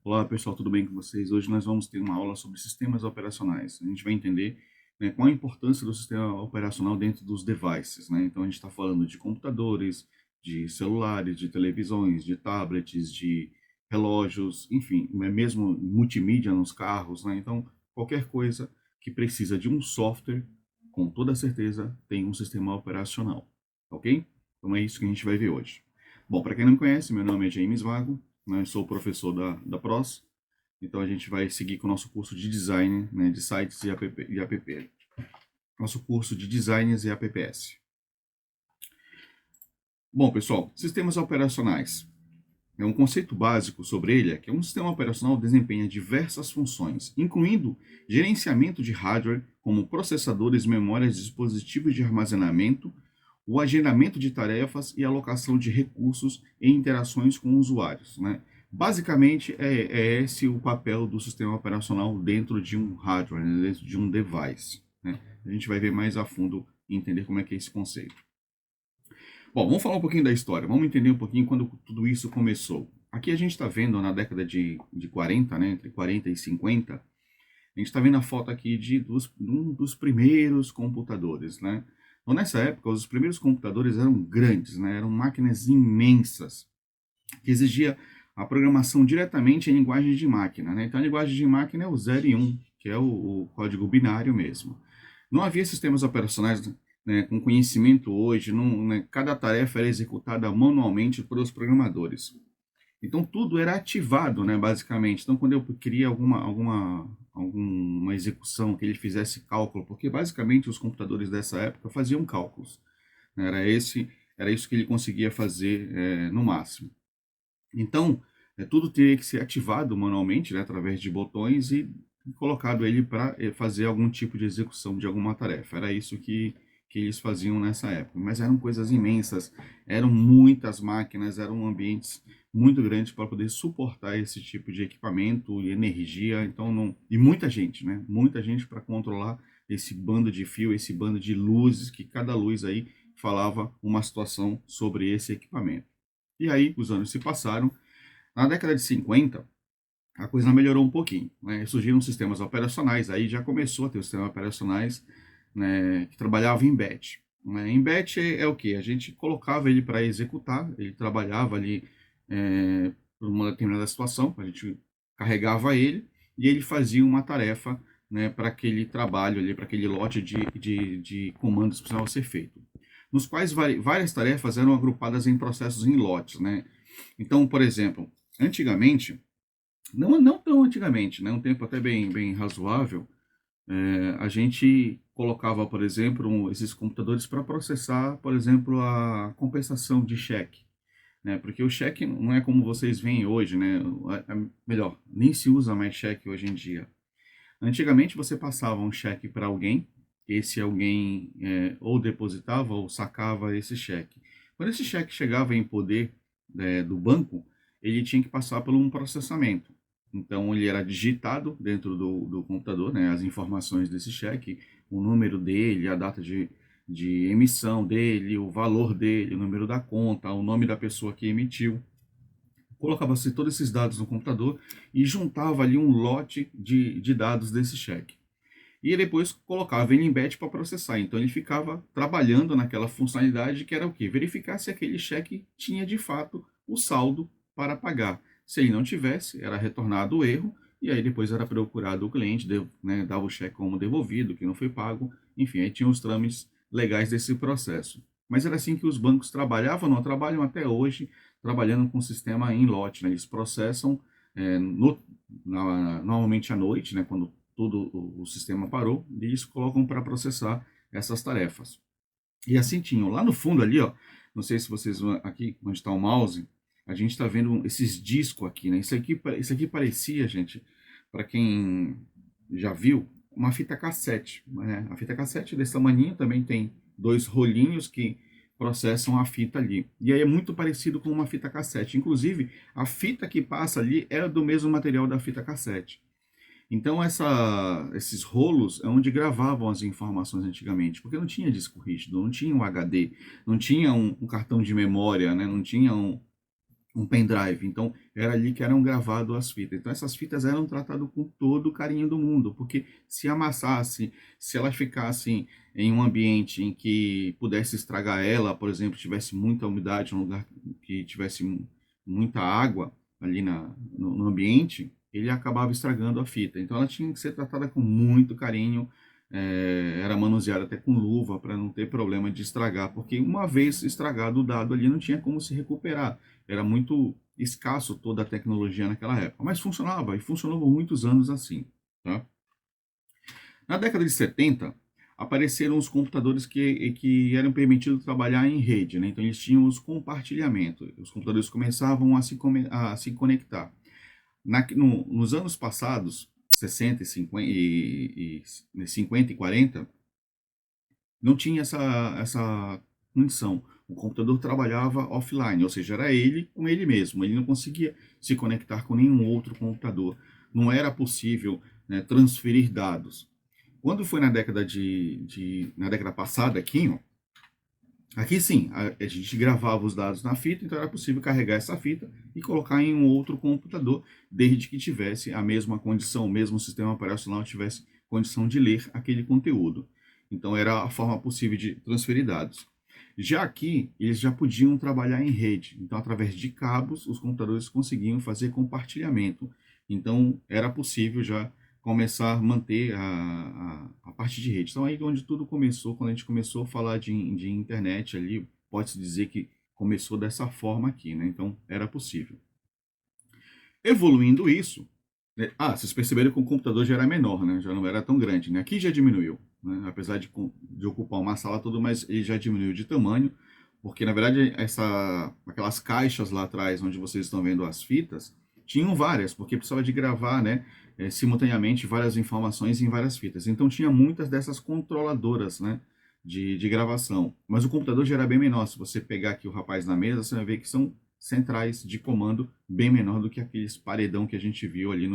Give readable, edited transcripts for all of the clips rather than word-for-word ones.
Olá pessoal, tudo bem com vocês? Hoje nós vamos ter uma aula sobre sistemas operacionais. A gente vai entender, né, qual a importância do sistema operacional dentro dos devices, né? Então a gente está falando de computadores, de celulares, de televisões, de tablets, de relógios, enfim, mesmo multimídia nos carros, né? Então qualquer coisa que precisa de um software, com toda certeza tem um sistema operacional, ok? Então é isso que a gente vai ver hoje. Bom, para quem não me conhece, meu nome é James Vago, né? Sou professor da PROS, então a gente vai seguir com o nosso curso de design, né, de sites e app. Nosso curso de designs e apps. Bom, pessoal, sistemas operacionais. É um conceito básico sobre ele é que um sistema operacional desempenha diversas funções, incluindo gerenciamento de hardware, como processadores, memórias, dispositivos de armazenamento, o agendamento de tarefas e alocação de recursos e interações com usuários, né? Basicamente, é esse o papel do sistema operacional dentro de um hardware, né? Dentro de um device, né? A gente vai ver mais a fundo e entender como é que é esse conceito. Bom, vamos falar um pouquinho da história, vamos entender um pouquinho quando tudo isso começou. Aqui a gente está vendo na década de 40, né, entre 40 e 50, a gente está vendo a foto aqui de um dos primeiros computadores, né? Então, nessa época, os primeiros computadores eram grandes, né? Eram máquinas imensas, que exigia a programação diretamente em linguagem de máquina, né? Então, a linguagem de máquina é o 0 e 1, que é o código binário mesmo. Não havia sistemas operacionais, né, com conhecimento hoje, não, né, cada tarefa era executada manualmente pelos programadores. Então tudo era ativado, né, basicamente. Então quando eu queria alguma execução que ele fizesse cálculo, porque basicamente os computadores dessa época faziam cálculos, né, era isso que ele conseguia fazer no máximo. Então tudo teria que ser ativado manualmente, né, através de botões e colocado ele para fazer algum tipo de execução de alguma tarefa. Era isso que eles faziam nessa época. Mas eram coisas imensas, eram muitas máquinas, eram ambientes muito grandes para poder suportar esse tipo de equipamento e energia. Então não, e muita gente, né? Muita gente para controlar esse bando de fio, esse bando de luzes, que cada luz aí falava uma situação sobre esse equipamento. E aí os anos se passaram. Na década de 50, a coisa melhorou um pouquinho, né? Surgiram sistemas operacionais, aí já começou a ter os sistemas operacionais, né, que trabalhavam em batch, né? Em batch é o que? A gente colocava ele para executar, ele trabalhava ali por uma determinada situação, a gente carregava ele e ele fazia uma tarefa, né, para aquele trabalho ali, para aquele lote de comandos que precisava ser feito, nos quais várias tarefas eram agrupadas em processos em lotes, né? Então, por exemplo, antigamente, não tão antigamente, né, um tempo até bem razoável, a gente colocava, por exemplo, esses computadores para processar, por exemplo, a compensação de cheque, né? Porque o cheque não é como vocês veem hoje, né? Melhor, nem se usa mais cheque hoje em dia. Antigamente você passava um cheque para alguém, esse alguém ou depositava ou sacava esse cheque. Quando esse cheque chegava em poder do banco, ele tinha que passar por um processamento. Então ele era digitado dentro do computador, né, as informações desse cheque, o número dele, a data de emissão dele, o valor dele, o número da conta, o nome da pessoa que emitiu. Colocava-se todos esses dados no computador e juntava ali um lote de dados desse cheque. E depois colocava ele em batch para processar. Então ele ficava trabalhando naquela funcionalidade que era o quê? Verificar se aquele cheque tinha de fato o saldo para pagar. Se ele não tivesse, era retornado o erro e aí depois era procurado o cliente, né, dava o cheque como devolvido, que não foi pago. Enfim, aí tinha os trâmites legais desse processo. Mas era assim que os bancos trabalhavam, não trabalham até hoje, trabalhando com o sistema em lote, né? Eles processam normalmente à noite, né, quando todo o sistema parou, e eles colocam para processar essas tarefas. E assim tinham. Lá no fundo ali, ó, não sei se vocês vão aqui, onde está o mouse, a gente está vendo esses discos aqui, né? Isso aqui parecia, gente, para quem já viu, uma fita cassete, né? A fita cassete desse tamanho também tem dois rolinhos que processam a fita ali. E aí é muito parecido com uma fita cassete. Inclusive, a fita que passa ali é do mesmo material da fita cassete. Então, esses rolos é onde gravavam as informações antigamente, porque não tinha disco rígido, não tinha um HD, não tinha um cartão de memória, né? Não tinha um pendrive. Então, era ali que eram gravadas as fitas. Então, essas fitas eram tratadas com todo o carinho do mundo, porque se amassasse, se elas ficassem em um ambiente em que pudesse estragar ela, por exemplo, tivesse muita umidade, um lugar que tivesse muita água ali no ambiente, ele acabava estragando a fita. Então, ela tinha que ser tratada com muito carinho, era manuseada até com luva para não ter problema de estragar, porque uma vez estragado o dado ali não tinha como se recuperar. Era muito escasso toda a tecnologia naquela época, mas funcionava e funcionou por muitos anos assim. Tá? Na década de 70, apareceram os computadores que eram permitidos trabalhar em rede, né? Então eles tinham os compartilhamentos, os computadores começavam a se conectar. Nos anos passados, 60 50 e 40, não tinha essa condição. O computador trabalhava offline, ou seja, era ele com ele mesmo. Ele não conseguia se conectar com nenhum outro computador. Não era possível, né, transferir dados. Quando foi na década passada aqui, ó, aqui sim, a gente gravava os dados na fita, então era possível carregar essa fita e colocar em um outro computador, desde que tivesse a mesma condição, o mesmo sistema operacional tivesse condição de ler aquele conteúdo. Então era a forma possível de transferir dados. Já aqui, eles já podiam trabalhar em rede. Então, através de cabos, os computadores conseguiam fazer compartilhamento. Então, era possível já começar a manter a parte de rede. Então, aí onde tudo começou, quando a gente começou a falar de internet ali, pode-se dizer que começou dessa forma aqui, né? Então, era possível. Evoluindo isso, né? Vocês perceberam que o computador já era menor, né? Já não era tão grande, né? Aqui já diminuiu, né? Apesar de ocupar uma sala toda, mas ele já diminuiu de tamanho, porque na verdade aquelas caixas lá atrás, onde vocês estão vendo as fitas, tinham várias, porque precisava de gravar, né? Simultaneamente várias informações em várias fitas. Então tinha muitas dessas controladoras, né? De gravação. Mas o computador já era bem menor. Se você pegar aqui o rapaz na mesa, você vai ver que são centrais de comando bem menor do que aqueles paredão que a gente viu ali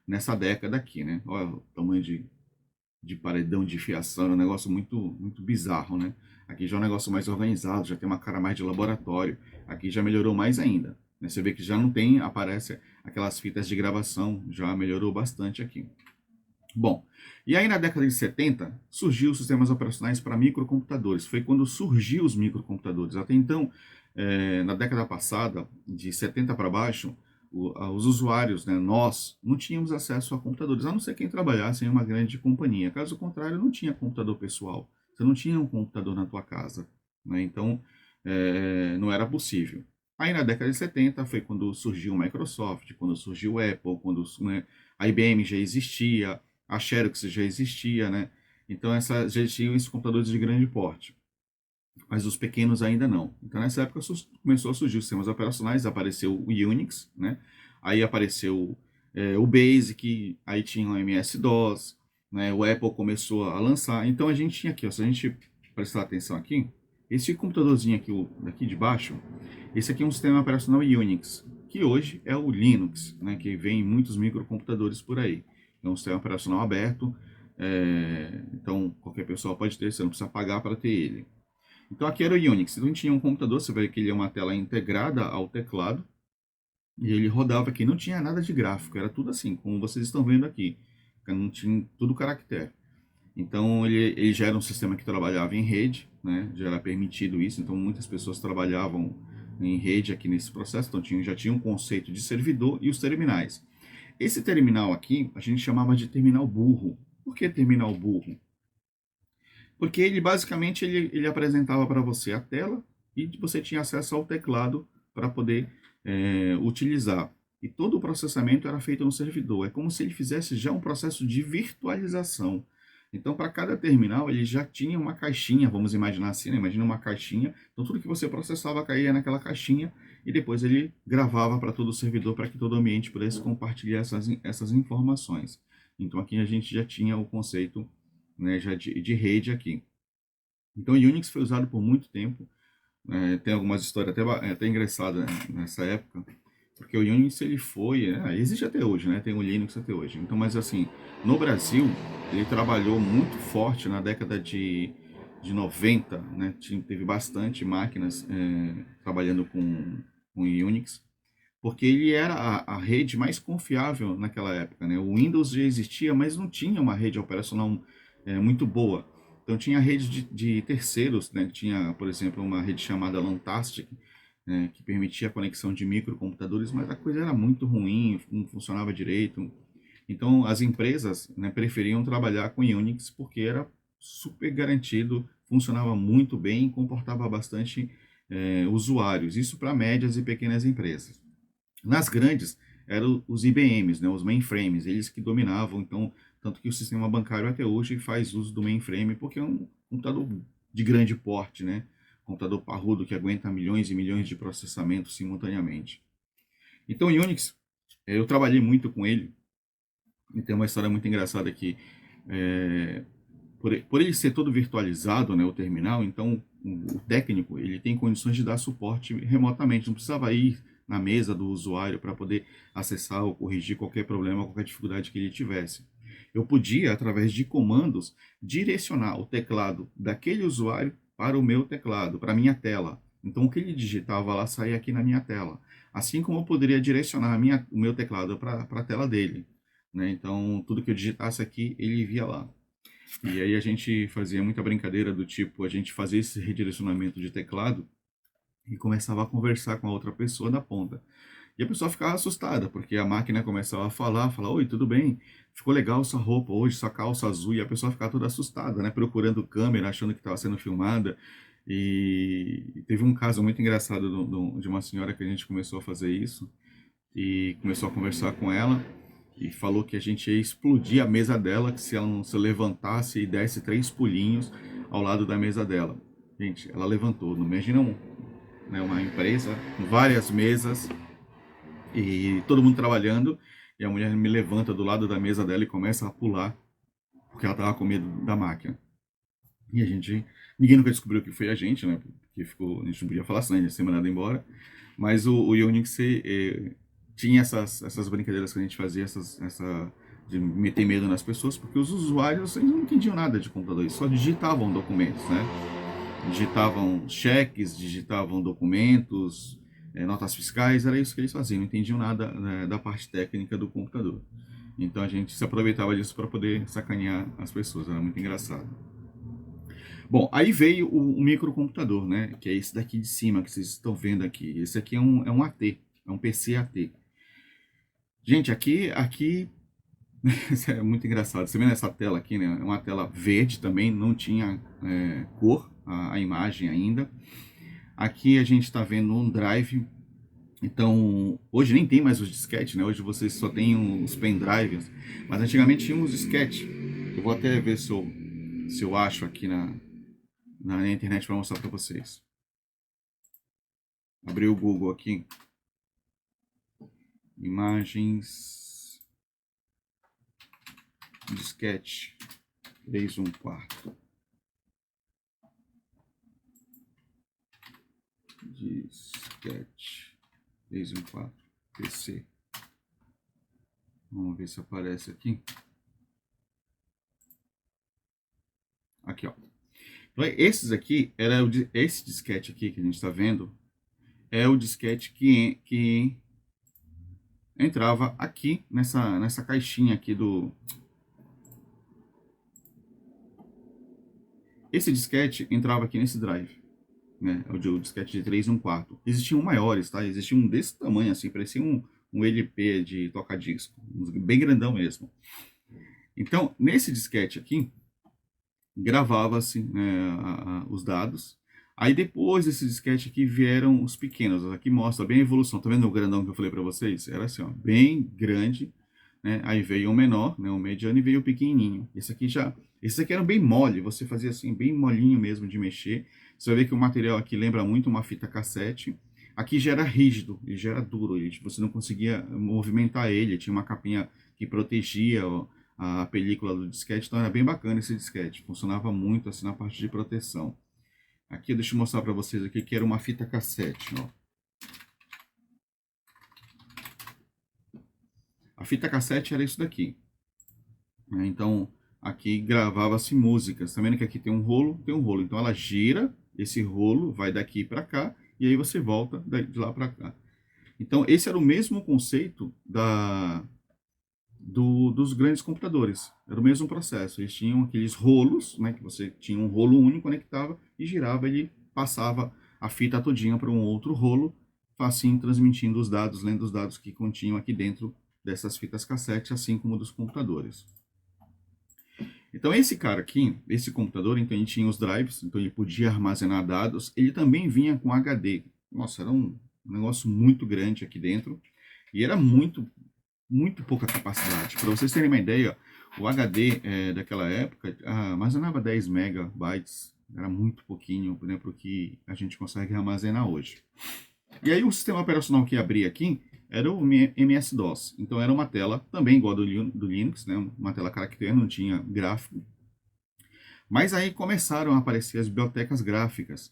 nessa década aqui, né? Olha o tamanho de paredão de fiação, é um negócio muito bizarro, né? Aqui já é um negócio mais organizado, já tem uma cara mais de laboratório. Aqui já melhorou mais ainda, né? Você vê que já não tem, aparece aquelas fitas de gravação, já melhorou bastante aqui. Bom, e aí na década de 70 surgiu os sistemas operacionais para microcomputadores. Foi quando surgiu os microcomputadores. Até então, na década passada, de 70 para baixo, os usuários, né, nós, não tínhamos acesso a computadores, a não ser quem trabalhasse em uma grande companhia. Caso contrário, não tinha computador pessoal. Você não tinha um computador na tua casa, né? Então, não era possível. Aí na década de 70 foi quando surgiu o Microsoft, quando surgiu o Apple, quando, né, a IBM já existia, a Xerox já existia, né? Então já existiam esses computadores de grande porte, mas os pequenos ainda não. Então nessa época começou a surgir os sistemas operacionais, apareceu o Unix, né? Aí apareceu o Basic, aí tinha o MS-DOS, né? O Apple começou a lançar. Então a gente tinha aqui, ó, se a gente prestar atenção aqui, esse computadorzinho aqui, daqui de baixo, esse aqui é um sistema operacional Unix, que hoje é o Linux, né? Que vem em muitos microcomputadores por aí. É um sistema operacional aberto, então qualquer pessoa pode ter, você não precisa pagar para ter ele. Então aqui era o Unix. Então a gente tinha um computador, você vê que ele é uma tela integrada ao teclado, e ele rodava aqui, não tinha nada de gráfico, era tudo assim, como vocês estão vendo aqui. Não tinha tudo caractere. Então ele já era um sistema que trabalhava em rede, né? Já era permitido isso, então muitas pessoas trabalhavam em rede aqui nesse processo, então já tinha um conceito de servidor e os terminais. Esse terminal aqui, a gente chamava de terminal burro. Por que terminal burro? Porque ele basicamente ele apresentava para você a tela e você tinha acesso ao teclado para poder utilizar. E todo o processamento era feito no servidor. É como se ele fizesse já um processo de virtualização. Então, para cada terminal, ele já tinha uma caixinha, vamos imaginar assim, né? Imagina uma caixinha. Então, tudo que você processava caía naquela caixinha e depois ele gravava para todo o servidor, para que todo o ambiente pudesse compartilhar essas informações. Então, aqui a gente já tinha o conceito, né, já de rede aqui. Então, o Unix foi usado por muito tempo. Tem algumas histórias até engraçadas, né, nessa época, porque o Unix ele foi, existe até hoje, né? Tem o Linux até hoje. Então, mas assim, no Brasil, ele trabalhou muito forte na década de 90, né? Teve bastante máquinas trabalhando com Unix. porque ele era a rede mais confiável naquela época, né? O Windows já existia, mas não tinha uma rede operacional muito boa. Então tinha rede de terceiros, né? Tinha, por exemplo, uma rede chamada Lantastic, né? Que permitia a conexão de microcomputadores, mas a coisa era muito ruim, não funcionava direito. Então as empresas, né, preferiam trabalhar com Unix porque era super garantido, funcionava muito bem, comportava bastante usuários. Isso para médias e pequenas empresas. Nas grandes, eram os IBMs, né, os mainframes, eles que dominavam, então, tanto que o sistema bancário até hoje faz uso do mainframe, porque é um computador de grande porte, né, computador parrudo que aguenta milhões e milhões de processamentos simultaneamente. Então, o Unix, eu trabalhei muito com ele, e tem uma história muito engraçada aqui. É, por ele ser todo virtualizado, né, o terminal, então o técnico ele tem condições de dar suporte remotamente, não precisava ir na mesa do usuário para poder acessar ou corrigir qualquer problema, qualquer dificuldade que ele tivesse. Eu podia, através de comandos, direcionar o teclado daquele usuário para o meu teclado, para a minha tela. Então, o que ele digitava lá saía aqui na minha tela. Assim como eu poderia direcionar o meu teclado para a tela dele. Né? Então, tudo que eu digitasse aqui, ele via lá. E aí a gente fazia muita brincadeira do tipo, a gente fazia esse redirecionamento de teclado e começava a conversar com a outra pessoa da ponta. E a pessoa ficava assustada, porque a máquina começava a falar, oi, tudo bem? Ficou legal sua roupa hoje, sua calça azul, e a pessoa ficava toda assustada, né? Procurando câmera, achando que estava sendo filmada. E teve um caso muito engraçado de uma senhora que a gente começou a fazer isso, e começou a conversar com ela, e falou que a gente ia explodir a mesa dela, que se ela não se levantasse e desse 3 pulinhos ao lado da mesa dela. Gente, ela levantou, não imagina né, uma empresa com várias mesas e todo mundo trabalhando, e a mulher me levanta do lado da mesa dela e começa a pular, porque ela estava com medo da máquina. E a gente, ninguém nunca descobriu que foi a gente, né, porque ficou, a gente não podia falar senão a gente ia ser mandado embora, mas o Unix tinha essas brincadeiras que a gente fazia, de meter medo nas pessoas, porque os usuários eles não entendiam nada de computador, eles só digitavam documentos, né? Digitavam cheques, digitavam documentos, notas fiscais, era isso que eles faziam, não entendiam nada, né, da parte técnica do computador. Então a gente se aproveitava disso para poder sacanear as pessoas, era muito engraçado. Bom, aí veio o microcomputador, né? Que é esse daqui de cima que vocês estão vendo aqui. Esse aqui é um AT, é um PC AT. Gente, aqui isso é muito engraçado. Você vê nessa tela aqui, né? É uma tela verde também, não tinha cor a imagem ainda. Aqui a gente está vendo um drive. Então, hoje nem tem mais os disquetes, né? Hoje vocês só tem os pendrives. Mas antigamente tinha os disquetes. Eu vou até ver se eu acho aqui na internet para mostrar para vocês. Abri o Google aqui. Imagens. Disquete 3/4. Disquete 3/4. PC. Vamos ver se aparece aqui. Aqui, ó. Então, esses aqui, esse disquete aqui que a gente está vendo, é o disquete que entrava aqui nessa caixinha aqui do... Esse disquete entrava aqui nesse drive, né? O disquete de 3/4. Existiam maiores, tá? Existia um desse tamanho, assim, parecia um LP de toca-disco, bem grandão mesmo. Então, nesse disquete aqui, gravava-se, né, os dados. Aí depois desse disquete aqui vieram os pequenos. Aqui mostra bem a evolução. Tá vendo o grandão que eu falei para vocês? Era assim, ó, bem grande, né? Aí veio o menor, né, o mediano e veio o pequenininho. Esse aqui era bem mole, você fazia assim, bem molinho mesmo de mexer. Você vai ver que o material aqui lembra muito uma fita cassete. Aqui já era rígido, ele já era duro, você não conseguia movimentar ele, tinha uma capinha que protegia a película do disquete, então era bem bacana esse disquete, funcionava muito assim na parte de proteção. Aqui, deixa eu mostrar para vocês aqui que era uma fita cassete, ó. A fita cassete era isso daqui, né? Então, aqui gravava-se músicas. Tá vendo que aqui tem um rolo? Tem um rolo. Então, ela gira, esse rolo vai daqui para cá, e aí você volta de lá para cá. Então, esse era o mesmo conceito dos grandes computadores. Era o mesmo processo. Eles tinham aqueles rolos, né, que você tinha um rolo único, conectava e girava, ele passava a fita todinha para um outro rolo, assim transmitindo os dados, lendo os dados que continham aqui dentro dessas fitas cassete, assim como dos computadores. Então esse cara aqui, esse computador, então ele tinha os drives, então ele podia armazenar dados, ele também vinha com HD. Nossa, era um negócio muito grande aqui dentro e era muito pouca capacidade. Para vocês terem uma ideia, o HD daquela época armazenava 10 megabytes, era muito pouquinho, né, para o que a gente consegue armazenar hoje. E aí o sistema operacional que abria aqui era o MS-DOS. Então era uma tela também igual do Linux, né, uma tela caractere, não tinha gráfico. Mas aí começaram a aparecer as bibliotecas gráficas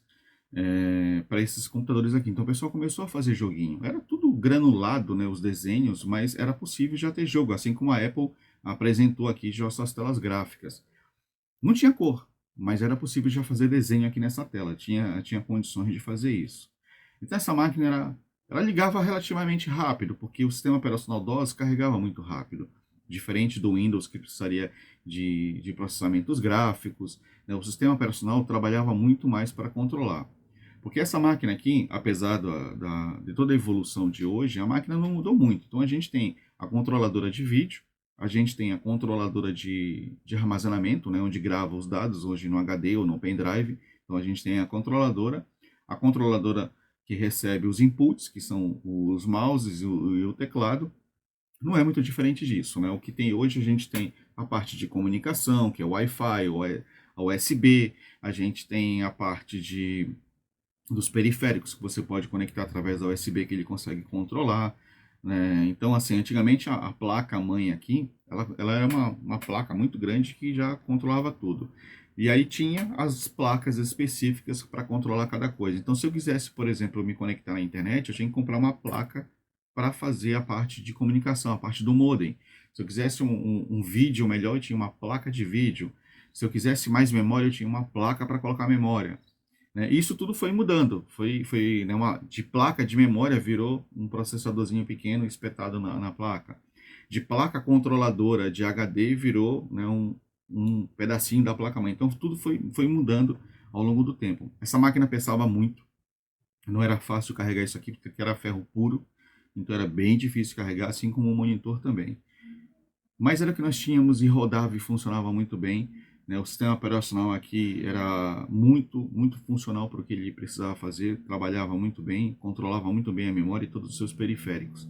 para esses computadores aqui. Então o pessoal começou a fazer joguinho. Era tudo granulado, né, os desenhos, mas era possível já ter jogo, assim como a Apple apresentou aqui já suas telas gráficas. Não tinha cor, mas era possível já fazer desenho aqui nessa tela, tinha condições de fazer isso. Então essa máquina ela ligava relativamente rápido, porque o sistema operacional DOS carregava muito rápido. Diferente do Windows, que precisaria de processamentos gráficos, né, o sistema operacional trabalhava muito mais para controlar. Porque essa máquina aqui, apesar de toda a evolução de hoje, a máquina não mudou muito. Então a gente tem a controladora de vídeo, a gente tem a controladora de armazenamento, né, onde grava os dados, hoje no HD ou no pendrive. Então a gente tem a controladora que recebe os inputs, que são os mouses e o teclado. Não é muito diferente disso, né? O que tem hoje, a gente tem a parte de comunicação, que é o Wi-Fi, a USB, a gente tem a parte dos periféricos que você pode conectar através da USB que ele consegue controlar, né? Então, assim, antigamente a placa-mãe aqui, ela era uma placa muito grande que já controlava tudo. E aí tinha as placas específicas para controlar cada coisa. Então, se eu quisesse, por exemplo, me conectar na internet, eu tinha que comprar uma placa para fazer a parte de comunicação, a parte do modem. Se eu quisesse um vídeo melhor, eu tinha uma placa de vídeo. Se eu quisesse mais memória, eu tinha uma placa para colocar memória, né? Isso tudo foi mudando. Foi né, de placa de memória virou um processadorzinho pequeno espetado na placa. De placa controladora de HD virou, né, um pedacinho da placa-mãe. Então tudo foi mudando ao longo do tempo. Essa máquina pesava muito. Não era fácil carregar isso aqui, porque era ferro puro. Então era bem difícil carregar, assim como o monitor também. Mas era o que nós tínhamos e rodava e funcionava muito bem, né? O sistema operacional aqui era muito funcional para o que ele precisava fazer, trabalhava muito bem, controlava muito bem a memória e todos os seus periféricos.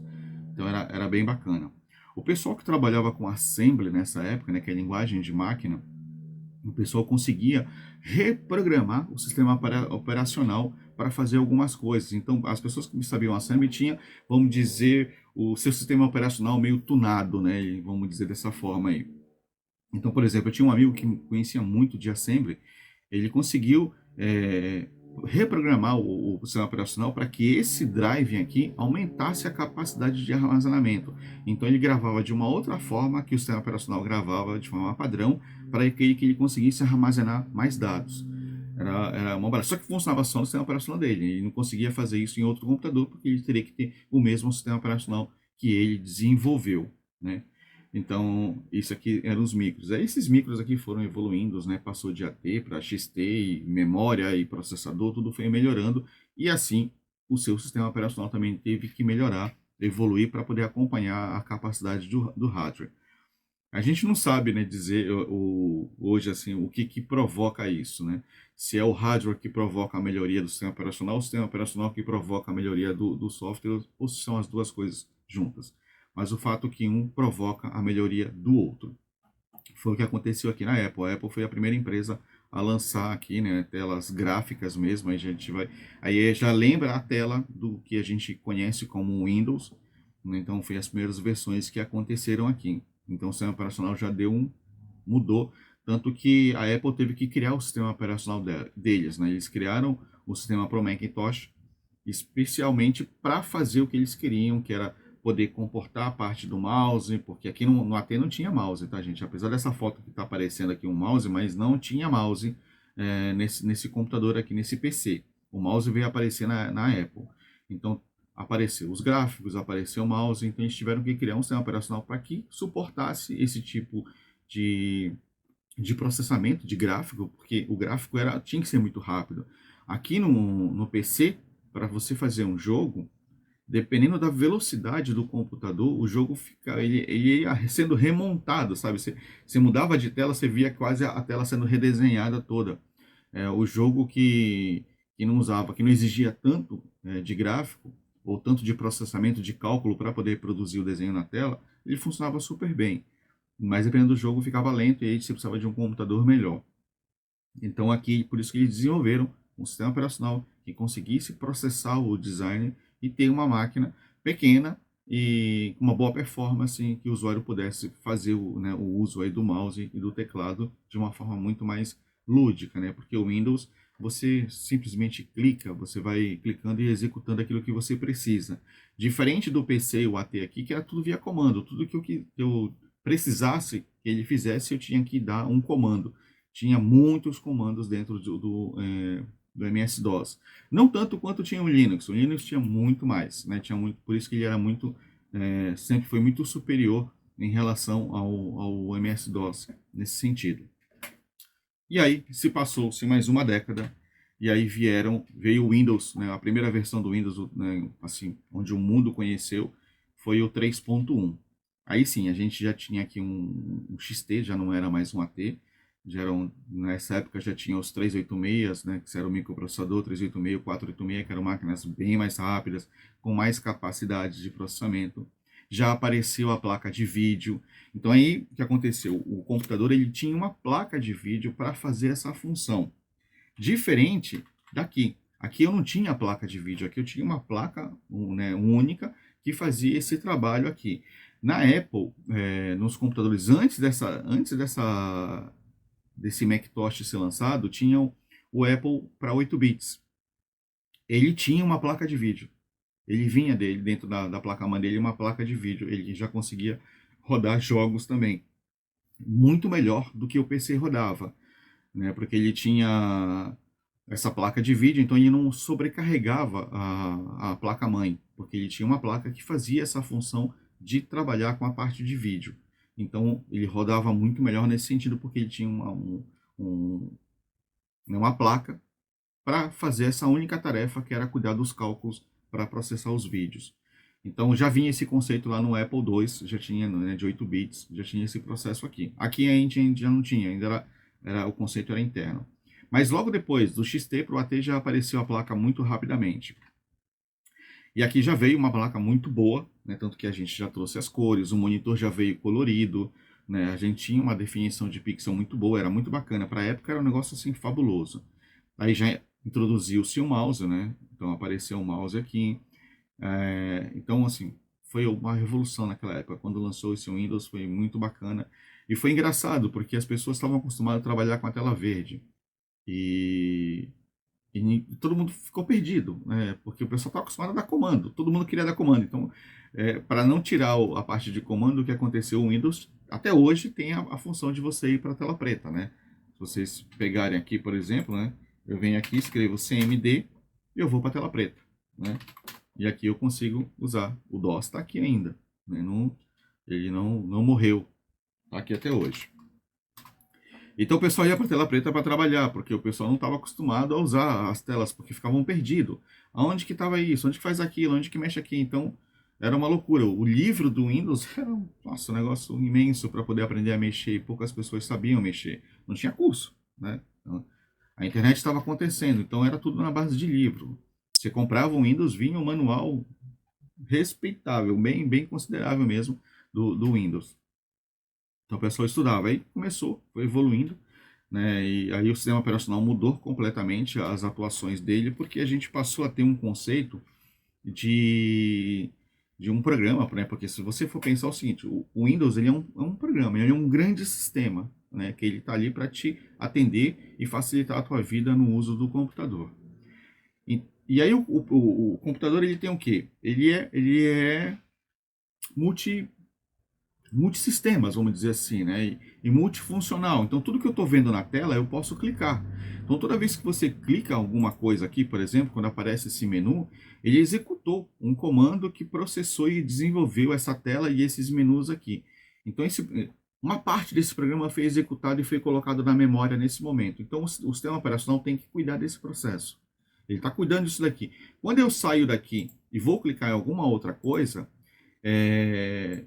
Então era bem bacana. O pessoal que trabalhava com assembly nessa época, né, que é a linguagem de máquina, o pessoal conseguia reprogramar o sistema operacional para fazer algumas coisas. Então, as pessoas que sabiam assembly tinham, vamos dizer, o seu sistema operacional meio tunado, né? E vamos dizer dessa forma aí. Então, por exemplo, eu tinha um amigo que conhecia muito de assembly, ele conseguiu reprogramar o sistema operacional para que esse drive aqui aumentasse a capacidade de armazenamento. Então ele gravava de uma outra forma que o sistema operacional gravava de forma padrão para que ele conseguisse armazenar mais dados. Era uma barata. Só que funcionava só no sistema operacional dele. Ele não conseguia fazer isso em outro computador porque ele teria que ter o mesmo sistema operacional que ele desenvolveu, né? Então, isso aqui eram os micros. Aí esses micros aqui foram evoluindo, né? Passou de AT para XT, e memória e processador, tudo foi melhorando. E assim, o seu sistema operacional também teve que melhorar, evoluir para poder acompanhar a capacidade do hardware. A gente não sabe, né, dizer hoje assim o que provoca isso, né? Se é o hardware que provoca a melhoria do sistema operacional, ou o sistema operacional que provoca a melhoria do software, ou se são as duas coisas juntas. Mas o fato é que um provoca a melhoria do outro. Foi o que aconteceu aqui na Apple. A Apple foi a primeira empresa a lançar aqui, né, telas gráficas mesmo. Aí já lembra a tela do que a gente conhece como Windows, né? Então foi as primeiras versões que aconteceram aqui. Então o sistema operacional já mudou, tanto que a Apple teve que criar o sistema operacional deles, né? Eles criaram o sistema para o Macintosh especialmente para fazer o que eles queriam, que era poder comportar a parte do mouse, porque aqui no AT não tinha mouse, tá, gente? Apesar dessa foto que está aparecendo aqui um mouse, mas não tinha mouse nesse computador aqui, nesse PC. O mouse veio aparecer na Apple. Então, apareceu os gráficos, apareceu o mouse, então eles tiveram que criar um sistema operacional para que suportasse esse tipo de, de processamento de gráfico, porque o gráfico tinha que ser muito rápido. Aqui no PC, para você fazer um jogo, dependendo da velocidade do computador, o jogo ele ia sendo remontado, sabe? Você mudava de tela, você via quase a tela sendo redesenhada toda. O jogo que não usava, que não exigia tanto de gráfico, ou tanto de processamento de cálculo para poder produzir o desenho na tela, ele funcionava super bem. Mas dependendo do jogo, ficava lento e aí você precisava de um computador melhor. Então aqui, por isso que eles desenvolveram um sistema operacional que conseguisse processar o design e ter uma máquina pequena e com uma boa performance que o usuário pudesse fazer o uso aí do mouse e do teclado de uma forma muito mais lúdica, né? Porque o Windows você simplesmente clica, você vai clicando e executando aquilo que você precisa. Diferente do PC e o AT aqui, que era tudo via comando, tudo que eu precisasse que ele fizesse, eu tinha que dar um comando. Tinha muitos comandos dentro do MS-DOS. Não tanto quanto tinha o Linux. O Linux tinha muito mais, né? Tinha muito, por isso que ele era muito, sempre foi muito superior em relação ao MS-DOS nesse sentido. E aí se passou-se mais uma década e aí veio o Windows, né? A primeira versão do Windows, né? Assim, onde o mundo conheceu foi o 3.1. Aí sim, a gente já tinha aqui um XT, já não era mais um AT, nessa época já tinha os 386, né, que era o microprocessador 386, 486, que eram máquinas bem mais rápidas, com mais capacidade de processamento. Já apareceu a placa de vídeo. Então aí o que aconteceu? O computador ele tinha uma placa de vídeo para fazer essa função. Diferente daqui. Aqui eu não tinha placa de vídeo, aqui eu tinha uma placa única que fazia esse trabalho aqui. Na Apple, nos computadores desse Macintosh ser lançado, tinha o Apple para 8 bits. Ele tinha uma placa de vídeo. Ele vinha dele, dentro da placa-mãe dele, uma placa de vídeo. Ele já conseguia rodar jogos também. Muito melhor do que o PC rodava, né? Porque ele tinha essa placa de vídeo, então ele não sobrecarregava a placa-mãe, porque ele tinha uma placa que fazia essa função de trabalhar com a parte de vídeo. Então ele rodava muito melhor nesse sentido, porque ele tinha uma placa para fazer essa única tarefa, que era cuidar dos cálculos para processar os vídeos. Então já vinha esse conceito lá no Apple II, já tinha, né, de 8 bits, já tinha esse processo aqui. Aqui a gente já não tinha, ainda o conceito era interno. Mas logo depois, do XT para o AT, já apareceu a placa muito rapidamente. E aqui já veio uma placa muito boa, né, tanto que a gente já trouxe as cores, o monitor já veio colorido, né, a gente tinha uma definição de pixel muito boa, era muito bacana. Para a época era um negócio assim fabuloso. Aí já introduziu-se o mouse, né? Então apareceu o mouse aqui. Então, assim, foi uma revolução naquela época. Quando lançou esse Windows, foi muito bacana. E foi engraçado, porque as pessoas estavam acostumadas a trabalhar com a tela verde. E, todo mundo ficou perdido, né? Porque o pessoal estava acostumado a dar comando. Todo mundo queria dar comando. Então, para não tirar a parte de comando, o que aconteceu, o Windows, até hoje, tem a função de você ir para a tela preta, né? Se vocês pegarem aqui, por exemplo, né? Eu venho aqui, escrevo CMD e eu vou para a tela preta, né? E aqui eu consigo usar. O DOS está aqui ainda, né? Ele não morreu, está aqui até hoje. Então o pessoal ia para a tela preta para trabalhar, porque o pessoal não estava acostumado a usar as telas, porque ficavam perdidos. Aonde que estava isso? Onde que faz aquilo? Onde que mexe aqui? Então era uma loucura. O livro do Windows era um negócio imenso para poder aprender a mexer e poucas pessoas sabiam mexer. Não tinha curso, né? Então, a internet estava acontecendo, então era tudo na base de livro. Você comprava um Windows, vinha um manual respeitável, bem considerável mesmo, do Windows. Então o pessoal estudava, aí começou, foi evoluindo, né? E aí o sistema operacional mudou completamente as atuações dele, porque a gente passou a ter um conceito de, de um programa, né? Porque se você for pensar o seguinte, o Windows ele é um programa, ele é um grande sistema, né? Que ele está ali para te atender e facilitar a tua vida no uso do computador. E aí o computador ele tem o quê? Ele é multi multissistemas, vamos dizer assim, né? E multifuncional. Então, tudo que eu estou vendo na tela, eu posso clicar. Então, toda vez que você clica alguma coisa aqui, por exemplo, quando aparece esse menu, ele executou um comando que processou e desenvolveu essa tela e esses menus aqui. Então, uma parte desse programa foi executado e foi colocado na memória nesse momento. Então, o sistema operacional tem que cuidar desse processo. Ele está cuidando disso daqui. Quando eu saio daqui e vou clicar em alguma outra coisa, é,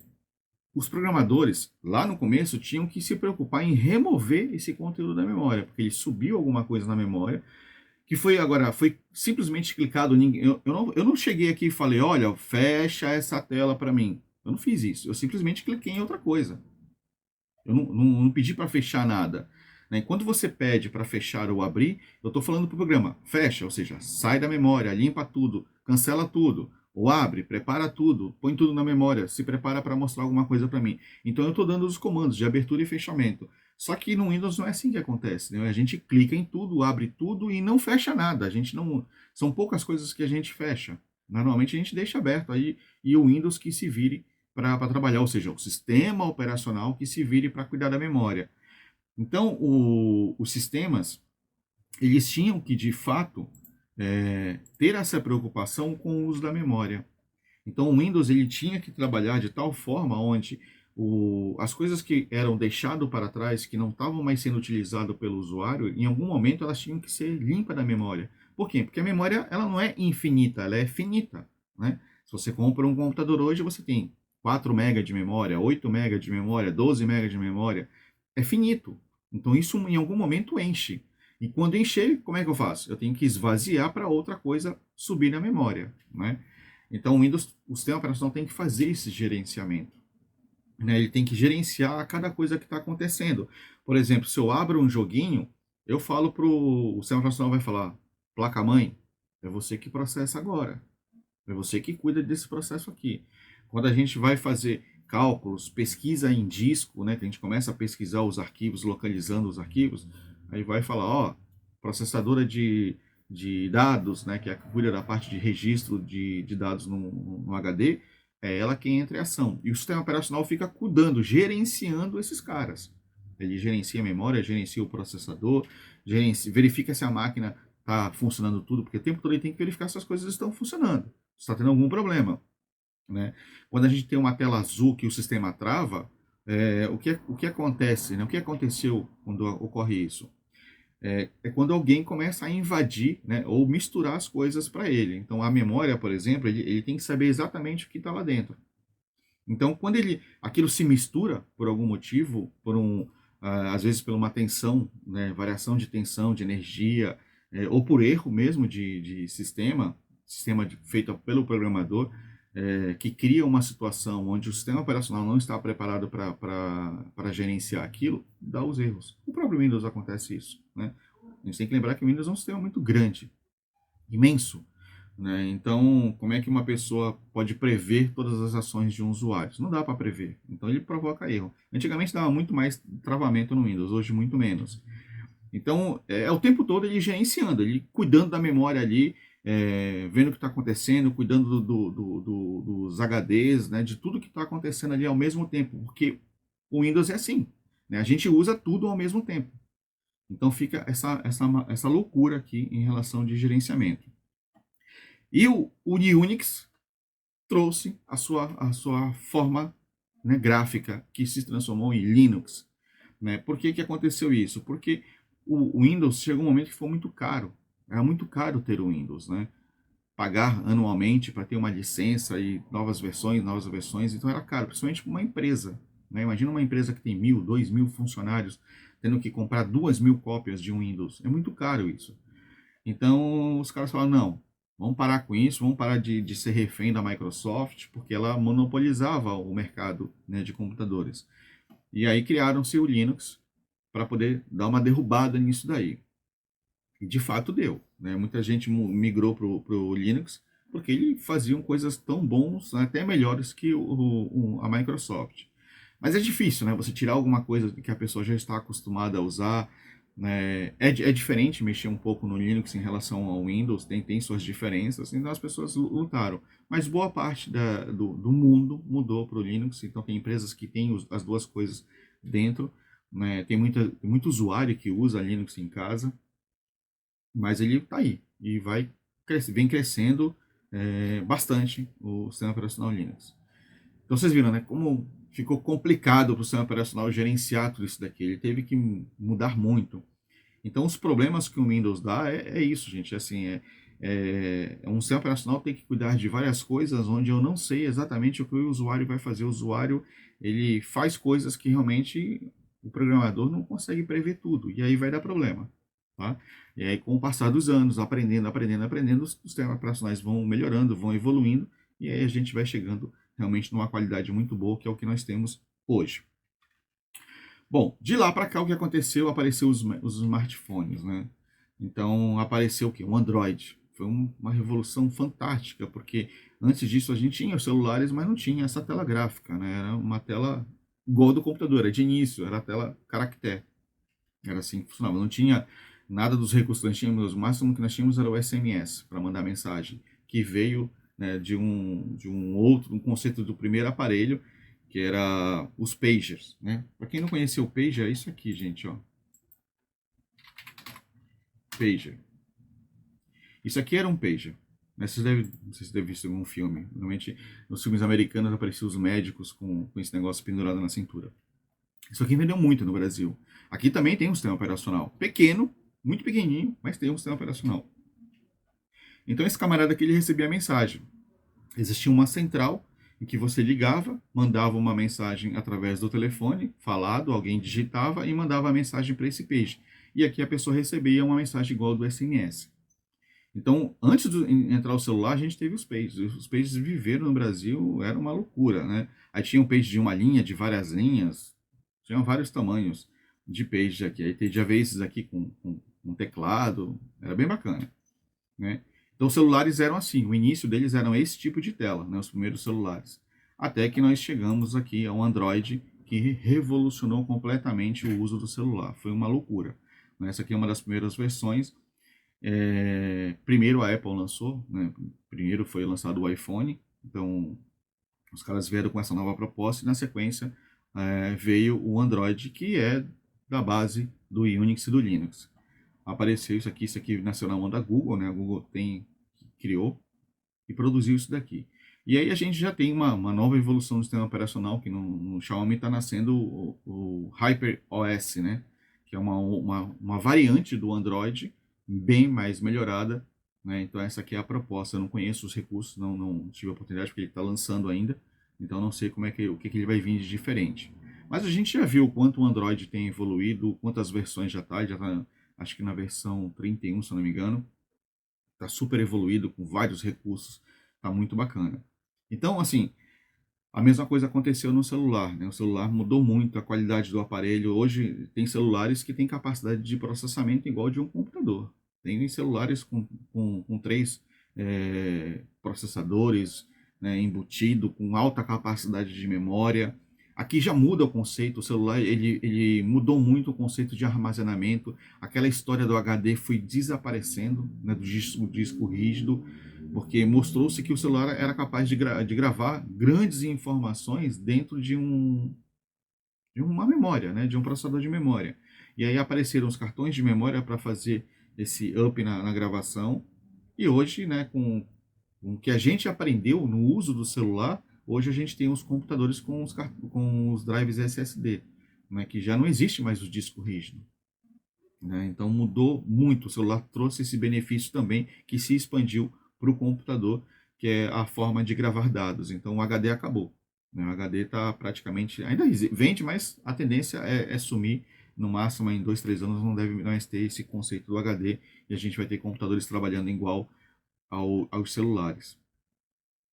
os programadores, lá no começo, tinham que se preocupar em remover esse conteúdo da memória, porque ele subiu alguma coisa na memória, que foi agora, foi simplesmente clicado. Eu não cheguei aqui e falei, olha, fecha essa tela para mim. Eu não fiz isso, eu simplesmente cliquei em outra coisa. Eu não pedi para fechar nada. Né? Quando você pede para fechar ou abrir, eu estou falando para o programa, fecha, ou seja, sai da memória, limpa tudo, cancela tudo, ou abre, prepara tudo, põe tudo na memória, se prepara para mostrar alguma coisa para mim. Então eu estou dando os comandos de abertura e fechamento. Só que no Windows não é assim que acontece. Né? A gente clica em tudo, abre tudo e não fecha nada. A gente não, são poucas coisas que a gente fecha. Normalmente a gente deixa aberto aí e o Windows que se vire para trabalhar, ou seja, o sistema operacional que se vire para cuidar da memória. Então, os sistemas, eles tinham que, de fato, ter essa preocupação com o uso da memória. Então, o Windows ele tinha que trabalhar de tal forma onde as coisas que eram deixadas para trás, que não estavam mais sendo utilizadas pelo usuário, em algum momento elas tinham que ser limpas da memória. Por quê? Porque a memória ela não é infinita, ela é finita. Né? Se você compra um computador hoje, você tem 4 MB de memória, 8 MB de memória, 12 MB de memória. É finito. Então isso em algum momento enche. E quando encher, como é que eu faço? Eu tenho que esvaziar para outra coisa subir na memória. Né? Então o Windows, o sistema operacional tem que fazer esse gerenciamento. Né? Ele tem que gerenciar cada coisa que está acontecendo. Por exemplo, se eu abro um joguinho, eu falo para o sistema operacional vai falar, placa-mãe, é você que processa agora. É você que cuida desse processo aqui. Quando a gente vai fazer cálculos, pesquisa em disco, né, que a gente começa a pesquisar os arquivos, localizando os arquivos, aí vai falar, ó, processadora de dados, né, que é a que cuida da parte de registro de dados no HD, é ela quem entra em ação. E o sistema operacional fica cuidando, gerenciando esses caras. Ele gerencia a memória, gerencia o processador, verifica se a máquina está funcionando tudo, porque o tempo todo ele tem que verificar se as coisas estão funcionando, se está tendo algum problema. Né? Quando a gente tem uma tela azul que o sistema trava, o que acontece? Né? O que aconteceu quando ocorre isso? É quando alguém começa a invadir, né, ou misturar as coisas para ele. Então, a memória, por exemplo, ele tem que saber exatamente o que está lá dentro. Então, quando aquilo se mistura por algum motivo, às vezes por uma tensão, né, variação de tensão, de energia, ou por erro mesmo de sistema feito pelo programador, que cria uma situação onde o sistema operacional não está preparado para gerenciar aquilo, dá os erros. O próprio Windows acontece isso. Né? A gente tem que lembrar que o Windows é um sistema muito grande, imenso. Né? Então, como é que uma pessoa pode prever todas as ações de um usuário? Não dá para prever. Então, ele provoca erro. Antigamente dava muito mais travamento no Windows, hoje muito menos. Então, o tempo todo ele gerenciando, ele cuidando da memória ali, vendo o que está acontecendo, cuidando dos HDs, né, de tudo que está acontecendo ali ao mesmo tempo, porque o Windows é assim, né, a gente usa tudo ao mesmo tempo. Então fica essa loucura aqui em relação de gerenciamento. E o Unix trouxe a sua forma, né, gráfica, que se transformou em Linux. Né? Por que aconteceu isso? Porque o Windows chegou um momento que foi muito caro. Era muito caro ter o Windows, né? Pagar anualmente para ter uma licença e novas versões, então era caro, principalmente para uma empresa. Né? Imagina uma empresa que tem 1.000, 2.000 funcionários tendo que comprar 2.000 cópias de um Windows. É muito caro isso. Então os caras falaram, não, vamos parar com isso, vamos parar de ser refém da Microsoft, porque ela monopolizava o mercado, né, de computadores. E aí criaram-se o Linux para poder dar uma derrubada nisso daí. E de fato deu. Né? Muita gente migrou para o Linux porque ele fazia coisas tão bons, até melhores que a Microsoft. Mas é difícil, né? Você tirar alguma coisa que a pessoa já está acostumada a usar. né? É diferente mexer um pouco no Linux em relação ao Windows, tem suas diferenças, então as pessoas lutaram. Mas boa parte do mundo mudou para o Linux, então tem empresas que têm as duas coisas dentro, né? Tem muito usuário que usa Linux em casa, mas ele está aí e vem crescendo bastante o sistema operacional Linux. Então vocês viram, né, como ficou complicado para o sistema operacional gerenciar tudo isso daqui. Ele teve que mudar muito. Então, os problemas que o Windows dá é isso, gente. Assim, um sistema operacional tem que cuidar de várias coisas onde eu não sei exatamente o que o usuário vai fazer. O usuário ele faz coisas que realmente o programador não consegue prever tudo. E aí vai dar problema. Tá? E aí, com o passar dos anos, aprendendo, os sistemas operacionais vão melhorando, vão evoluindo. E aí a gente vai chegando realmente numa qualidade muito boa, que é o que nós temos hoje. Bom, de lá para cá o que aconteceu? Apareceu os smartphones, né? Então apareceu o quê? O Android. Foi uma revolução fantástica, porque antes disso a gente tinha os celulares, mas não tinha essa tela gráfica, né? Era uma tela igual do computador, era de início, era a tela caractere. Era assim que funcionava. Não tinha nada dos recursos que nós tínhamos, o máximo que nós tínhamos era o SMS para mandar mensagem, que veio, né, um conceito do primeiro aparelho, que era os pagers, né? Para quem não conhecia o pager, é isso aqui, gente, ó. Pager. Isso aqui era um pager. Né? Não sei se você deve visto em algum filme. Normalmente, nos filmes americanos apareciam os médicos com esse negócio pendurado na cintura. Isso aqui vendeu muito no Brasil. Aqui também tem um sistema operacional. Pequeno, muito pequenininho, mas tem um sistema operacional. Então esse camarada aqui ele recebia a mensagem. Existia uma central em que você ligava, mandava uma mensagem através do telefone, falado, alguém digitava e mandava a mensagem para esse page. E aqui a pessoa recebia uma mensagem igual do SMS. Então, antes de entrar o celular, a gente teve os pages. Os pages viveram no Brasil, era uma loucura, né? Aí tinha um page de uma linha, de várias linhas, tinha vários tamanhos de pages aqui. Aí já veio esses aqui com teclado, era bem bacana, né? Então, os celulares eram assim, o início deles eram esse tipo de tela, né? Os primeiros celulares. Até que nós chegamos aqui ao Android, que revolucionou completamente o uso do celular. Foi uma loucura. Essa aqui é uma das primeiras versões. Primeiro a Apple lançou, né? Primeiro foi lançado o iPhone, então os caras vieram com essa nova proposta e na sequência veio o Android, que é da base do Unix e do Linux. Apareceu isso aqui nasceu na mão da Google, né? A Google criou e produziu isso daqui. E aí a gente já tem uma nova evolução do sistema operacional, que no Xiaomi está nascendo o Hyper OS, né? Que é uma variante do Android, bem mais melhorada, né? Então essa aqui é a proposta. Eu não conheço os recursos, não tive a oportunidade porque ele está lançando ainda, então não sei o que ele vai vir de diferente. Mas a gente já viu o quanto o Android tem evoluído, quantas versões já está acho que na versão 31, se eu não me engano, está super evoluído com vários recursos, está muito bacana. Então, assim, a mesma coisa aconteceu no celular, né? O celular mudou muito a qualidade do aparelho. Hoje tem celulares que têm capacidade de processamento igual de um computador. Tem celulares com três processadores, né, embutido, com alta capacidade de memória. Aqui já muda o conceito, o celular ele mudou muito o conceito de armazenamento. Aquela história do HD foi desaparecendo, né, do disco rígido, porque mostrou-se que o celular era capaz de gravar grandes informações dentro de uma memória, né, de um processador de memória. E aí apareceram os cartões de memória para fazer esse up na gravação. E hoje, né, com o que a gente aprendeu no uso do celular, hoje a gente tem os computadores com os drives SSD, né, que já não existe mais o disco rígido. Né? Então mudou muito. O celular trouxe esse benefício também que se expandiu para o computador, que é a forma de gravar dados. Então o HD acabou. Né? O HD está praticamente. Ainda vende, mas a tendência é sumir. No máximo, em 2, 3 anos, não deve mais ter esse conceito do HD e a gente vai ter computadores trabalhando igual aos celulares.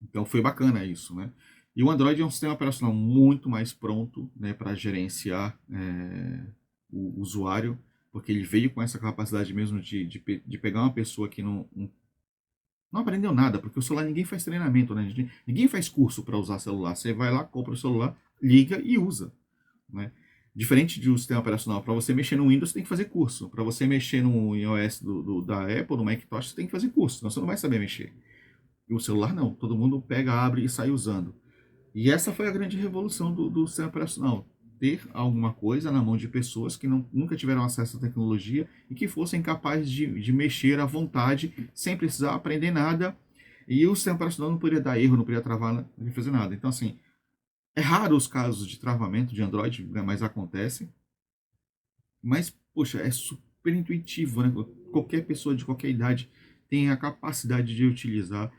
Então foi bacana isso, né? E o Android é um sistema operacional muito mais pronto, né, para gerenciar o usuário, porque ele veio com essa capacidade mesmo de pegar uma pessoa que não aprendeu nada, porque o celular ninguém faz treinamento, né? Ninguém faz curso para usar celular. Você vai lá, compra o celular, liga e usa, né? Diferente de um sistema operacional, para você mexer no Windows, você tem que fazer curso. Para você mexer no iOS da Apple, no Macintosh, você tem que fazer curso, senão você não vai saber mexer. E o celular não, todo mundo pega, abre e sai usando. E essa foi a grande revolução do sistema operacional. Ter alguma coisa na mão de pessoas que nunca tiveram acesso à tecnologia e que fossem capazes de mexer à vontade, sem precisar aprender nada. E o sistema operacional não poderia dar erro, não poderia travar, não poderia fazer nada. Então, assim, é raro os casos de travamento de Android, né, mas acontece. Mas, poxa, é super intuitivo, né? Qualquer pessoa de qualquer idade tem a capacidade de utilizar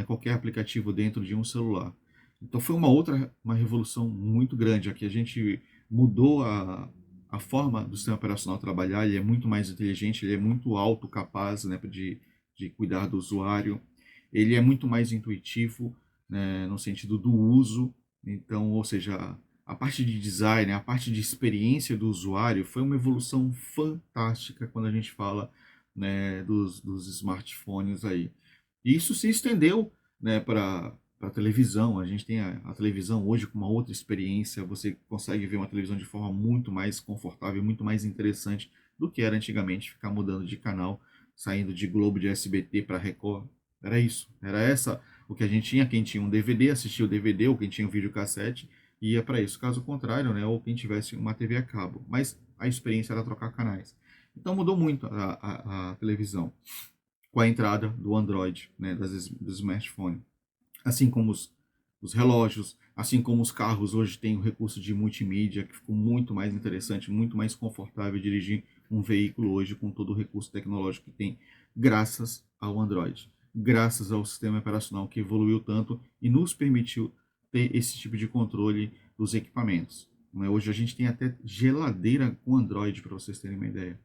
qualquer aplicativo dentro de um celular. Então foi uma revolução muito grande. Aqui a gente mudou a forma do sistema operacional trabalhar, ele é muito mais inteligente, ele é muito autocapaz, né, de cuidar do usuário, ele é muito mais intuitivo, né, no sentido do uso. Então, ou seja, a parte de design, a parte de experiência do usuário foi uma evolução fantástica quando a gente fala, né, dos smartphones aí. E isso se estendeu, né, para a televisão. A gente tem a televisão hoje com uma outra experiência. Você consegue ver uma televisão de forma muito mais confortável, muito mais interessante do que era antigamente ficar mudando de canal, saindo de Globo, de SBT para Record. Era isso. Era essa o que a gente tinha. Quem tinha um DVD assistia o DVD, ou quem tinha um videocassete ia para isso. Caso contrário, né, ou quem tivesse uma TV a cabo. Mas a experiência era trocar canais. Então mudou muito a televisão com a entrada do Android, né, do smartphone. Assim como os relógios, assim como os carros hoje têm o recurso de multimídia, que ficou muito mais interessante, muito mais confortável dirigir um veículo hoje com todo o recurso tecnológico que tem, graças ao Android, graças ao sistema operacional que evoluiu tanto e nos permitiu ter esse tipo de controle dos equipamentos. Hoje a gente tem até geladeira com Android, para vocês terem uma ideia.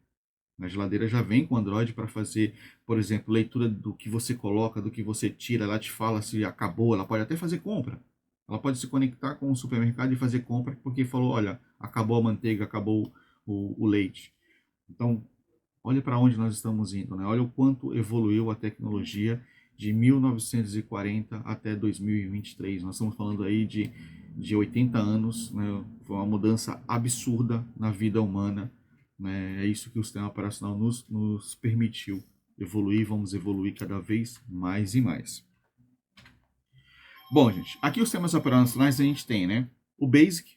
A geladeira já vem com Android para fazer, por exemplo, leitura do que você coloca, do que você tira. Ela te fala se acabou, ela pode até fazer compra. Ela pode se conectar com o supermercado e fazer compra porque falou, olha, acabou a manteiga, acabou o leite. Então, olha para onde nós estamos indo, né? Olha o quanto evoluiu a tecnologia de 1940 até 2023. Nós estamos falando aí de 80 anos, né? Foi uma mudança absurda na vida humana, né? É isso que o sistema operacional nos permitiu evoluir, vamos evoluir cada vez mais e mais. Bom, gente, aqui os sistemas operacionais a gente tem, né? O BASIC,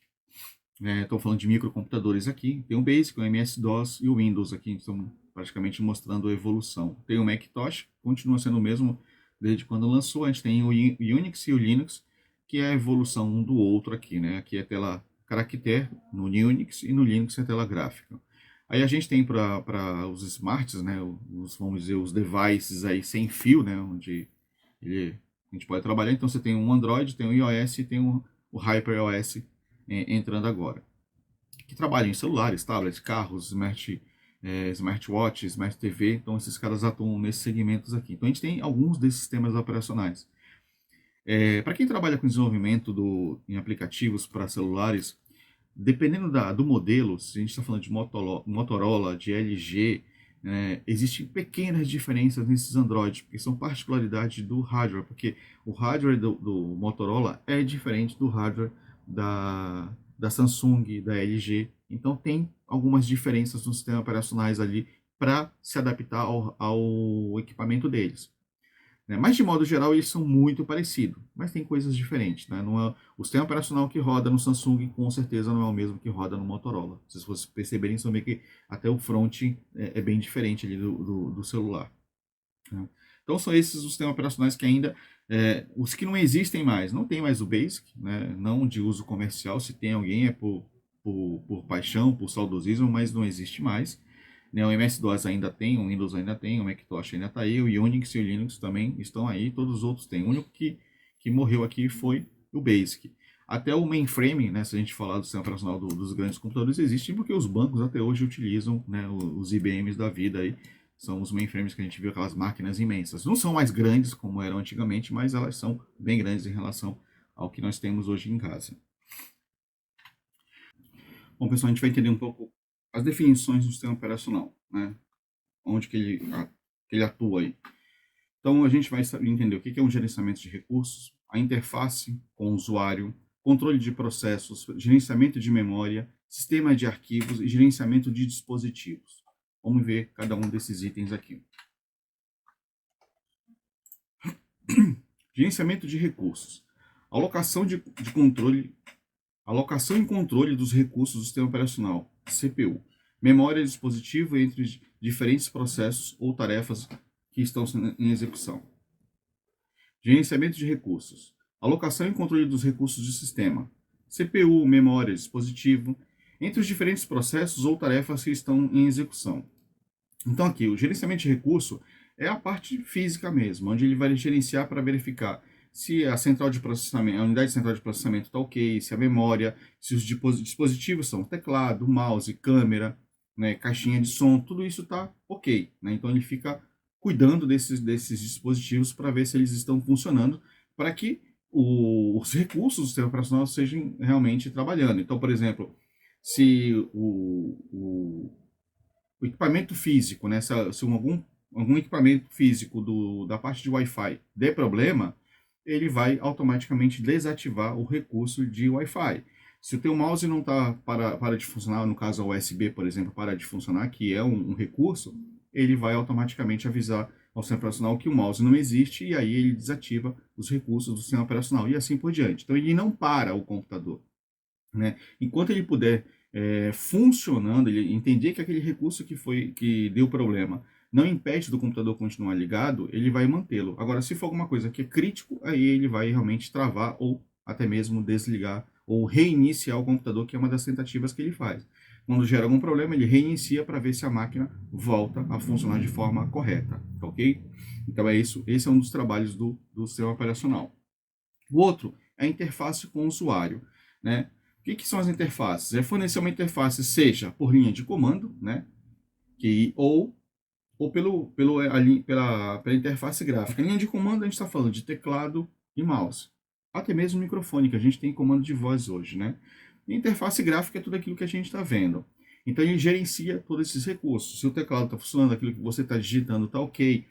estou falando de microcomputadores aqui, tem o BASIC, o MS-DOS e o Windows aqui, estão praticamente mostrando a evolução. Tem o Macintosh, continua sendo o mesmo desde quando lançou. A gente tem o Unix e o Linux, que é a evolução um do outro aqui, né? Aqui é a tela caractere no Unix e no Linux é a tela gráfica. Aí a gente tem para os smarts, né? Vamos dizer, os devices aí sem fio, né? Onde a gente pode trabalhar. Então você tem um Android, tem um iOS e tem o HyperOS entrando agora, que trabalham em celulares, tablets, carros, smartwatch, smart TV. Então esses caras atuam nesses segmentos aqui. Então a gente tem alguns desses sistemas operacionais. Para quem trabalha com desenvolvimento em aplicativos para celulares, dependendo do modelo, se a gente está falando de Motorola, de LG, existem pequenas diferenças nesses Androids, porque são particularidades do hardware, porque o hardware do Motorola é diferente do hardware da Samsung, da LG. Então tem algumas diferenças nos sistemas operacionais ali para se adaptar ao equipamento deles, né? Mas de modo geral eles são muito parecidos, mas tem coisas diferentes, né? Não é, o sistema operacional que roda no Samsung com certeza não é o mesmo que roda no Motorola. Se vocês perceberem, vocês vão ver que até o front é bem diferente ali do celular, né? Então são esses os sistemas operacionais que ainda, os que não existem mais. Não tem mais o Basic, né? Não de uso comercial. Se tem alguém é por paixão, por saudosismo, mas não existe mais, né? O MS-DOS ainda tem, o Windows ainda tem, o Macintosh ainda está aí, o Unix e o Linux também estão aí, todos os outros têm. O único que morreu aqui foi o Basic. Até o mainframe, né, se a gente falar do sistema operacional dos grandes computadores, existe porque os bancos até hoje utilizam, né, os IBMs da vida aí. São os mainframes que a gente viu, aquelas máquinas imensas. Não são mais grandes como eram antigamente, mas elas são bem grandes em relação ao que nós temos hoje em casa. Bom, pessoal, a gente vai entender um pouco as definições do sistema operacional, né? Onde que ele atua aí. Então, a gente vai entender o que é um gerenciamento de recursos, a interface com o usuário, controle de processos, gerenciamento de memória, sistema de arquivos e gerenciamento de dispositivos. Vamos ver cada um desses itens aqui. Gerenciamento de recursos. Alocação e controle dos recursos do sistema operacional, CPU. Memória de dispositivo entre diferentes processos ou tarefas que estão em execução. Gerenciamento de recursos. Alocação e controle dos recursos do sistema. CPU, memória, dispositivo, entre os diferentes processos ou tarefas que estão em execução. Então aqui, o gerenciamento de recurso é a parte física mesmo, onde ele vai gerenciar para verificar se a central de processamento, a unidade central de processamento está ok, se a memória, se os dispositivos são teclado, mouse, câmera, né, caixinha de som, tudo isso está ok. Né? Então ele fica cuidando desses dispositivos para ver se eles estão funcionando, para que os recursos do sistema operacional estejam realmente trabalhando. Então, por exemplo, se o equipamento físico, né, se algum equipamento físico da parte de Wi-Fi der problema, ele vai automaticamente desativar o recurso de Wi-Fi. Se o teu mouse não para de funcionar, no caso a USB, por exemplo, para de funcionar, que é um recurso, ele vai automaticamente avisar ao sistema operacional que o mouse não existe e aí ele desativa os recursos do sistema operacional e assim por diante. Então ele não para o computador. Né? Enquanto ele puder funcionando, ele entender que aquele recurso que deu problema não impede do computador continuar ligado, ele vai mantê-lo. Agora, se for alguma coisa que é crítico, aí ele vai realmente travar ou até mesmo desligar ou reiniciar o computador, que é uma das tentativas que ele faz. Quando gera algum problema, ele reinicia para ver se a máquina volta a funcionar de forma correta, tá ok? Então é isso, esse é um dos trabalhos do sistema operacional. O outro é a interface com o usuário, né? O que são as interfaces? É fornecer uma interface, seja por linha de comando, né? Ou pela interface gráfica. Linha de comando a gente está falando de teclado e mouse. Até mesmo microfone, que a gente tem comando de voz hoje, né? E interface gráfica é tudo aquilo que a gente está vendo. Então ele gerencia todos esses recursos. Se o teclado está funcionando, aquilo que você está digitando está ok,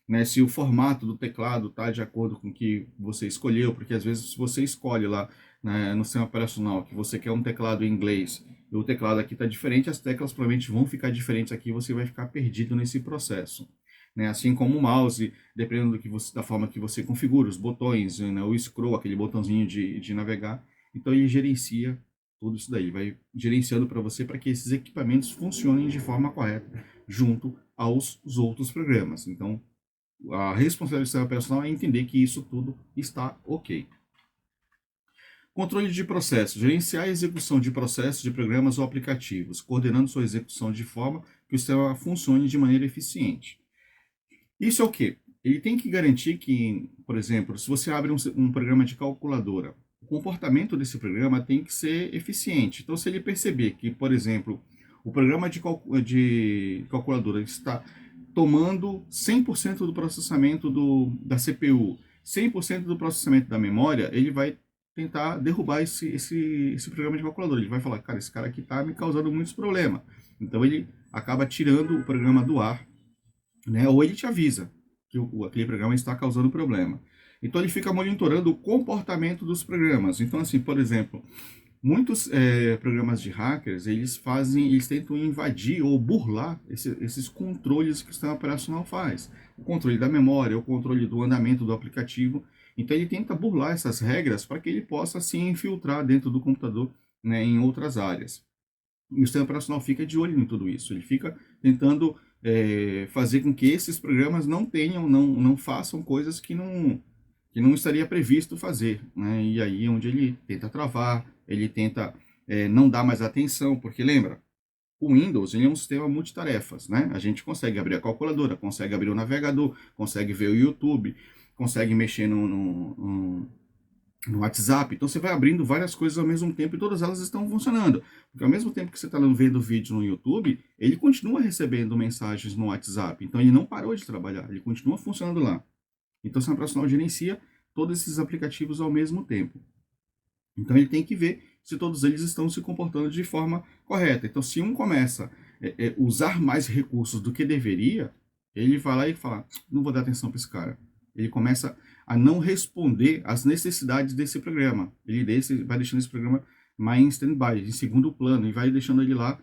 né? Se o formato do teclado está de acordo com o que você escolheu, porque às vezes se você escolhe lá, né, no sistema operacional que você quer um teclado em inglês e o teclado aqui está diferente, as teclas provavelmente vão ficar diferentes aqui e você vai ficar perdido nesse processo. Né? Assim como o mouse, dependendo da forma que você configura, os botões, né, o scroll, aquele botãozinho de navegar, então ele gerencia tudo isso daí, vai gerenciando para você para que esses equipamentos funcionem de forma correta junto aos outros programas. Então, a responsabilidade do sistema operacional é entender que isso tudo está ok. Controle de processos. Gerenciar a execução de processos de programas ou aplicativos, coordenando sua execução de forma que o sistema funcione de maneira eficiente. Isso é o quê? Ele tem que garantir que, por exemplo, se você abre um programa de calculadora, o comportamento desse programa tem que ser eficiente. Então, se ele perceber que, por exemplo, o programa de calculadora está tomando 100% do processamento da CPU, 100% do processamento da memória, ele vai tentar derrubar esse programa de calculadora. Ele vai falar, cara, esse cara aqui está me causando muitos problemas. Então ele acaba tirando o programa do ar, né? Ou ele te avisa que aquele programa está causando problema. Então ele fica monitorando o comportamento dos programas. Então, assim, por exemplo, muitos programas de hackers, eles tentam invadir ou burlar esses controles que o sistema operacional faz. O controle da memória, o controle do andamento do aplicativo. Então ele tenta burlar essas regras para que ele possa se infiltrar dentro do computador, né, em outras áreas. E o sistema operacional fica de olho em tudo isso. Ele fica tentando fazer com que esses programas não façam coisas que não estaria previsto fazer, né? E aí é onde ele tenta travar, ele tenta não dar mais atenção, porque lembra, o Windows ele é um sistema multitarefas, né? A gente consegue abrir a calculadora, consegue abrir o navegador, consegue ver o YouTube, consegue mexer no WhatsApp. Então você vai abrindo várias coisas ao mesmo tempo e todas elas estão funcionando. Porque ao mesmo tempo que você está vendo vídeo no YouTube, ele continua recebendo mensagens no WhatsApp. Então ele não parou de trabalhar, ele continua funcionando lá. Então o sistema operacional gerencia todos esses aplicativos ao mesmo tempo. Então ele tem que ver se todos eles estão se comportando de forma correta. Então se um começa a usar mais recursos do que deveria, ele vai lá e fala, não vou dar atenção para esse cara. Ele começa a não responder às necessidades desse programa. Ele vai deixando esse programa mais em stand-by, em segundo plano, e vai deixando ele lá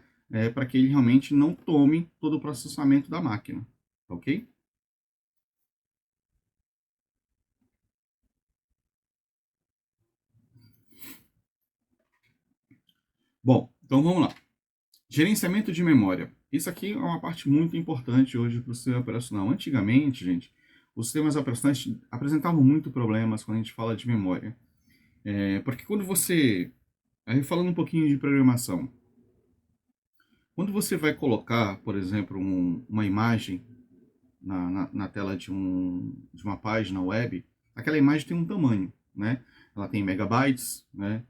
para que ele realmente não tome todo o processamento da máquina, ok? Bom, então vamos lá. Gerenciamento de memória. Isso aqui é uma parte muito importante hoje para o sistema operacional. Antigamente, gente, os sistemas operacionais apresentavam muito problemas quando a gente fala de memória. Porque quando você... Aí falando um pouquinho de programação. Quando você vai colocar, por exemplo, uma imagem na tela de uma página web, aquela imagem tem um tamanho, né? Ela tem megabytes, né?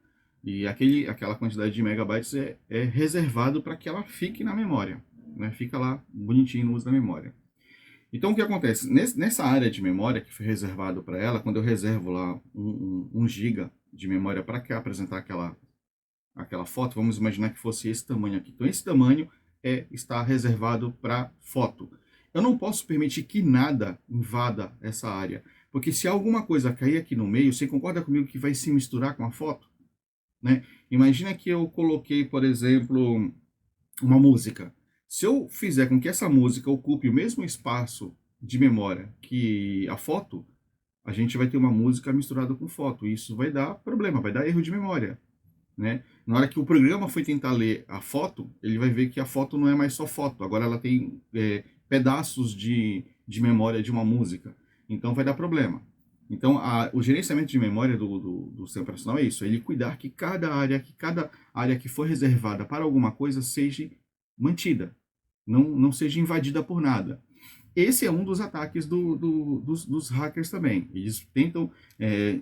E aquela quantidade de megabytes é reservado para que ela fique na memória, né? Fica lá bonitinho no uso da memória. Então, o que acontece? Nessa área de memória que foi reservado para ela, quando eu reservo lá 1 GB de memória para apresentar aquela foto, vamos imaginar que fosse esse tamanho aqui. Então, esse tamanho está reservado para foto. Eu não posso permitir que nada invada essa área, porque se alguma coisa cair aqui no meio, você concorda comigo que vai se misturar com a foto? Né? Imagina que eu coloquei, por exemplo, uma música. Se eu fizer com que essa música ocupe o mesmo espaço de memória que a foto, a gente vai ter uma música misturada com foto. Isso vai dar problema, vai dar erro de memória. Né? Na hora que o programa foi tentar ler a foto, ele vai ver que a foto não é mais só foto. Agora ela tem pedaços de memória de uma música. Então vai dar problema. Então o gerenciamento de memória do sistema operacional é isso. É ele cuidar que cada área que for reservada para alguma coisa seja mantida. Não seja invadida por nada. Esse é um dos ataques dos hackers também. Eles tentam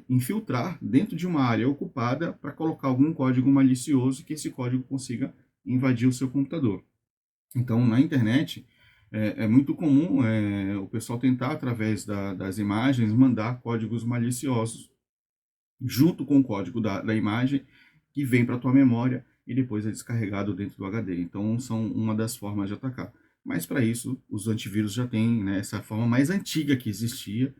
infiltrar dentro de uma área ocupada para colocar algum código malicioso que esse código consiga invadir o seu computador. Então, na internet, é muito comum o pessoal tentar, através das imagens, mandar códigos maliciosos junto com o código da imagem que vem para a tua memória e depois é descarregado dentro do HD. Então, são uma das formas de atacar. Mas para isso, os antivírus já têm, né, essa forma mais antiga que existia.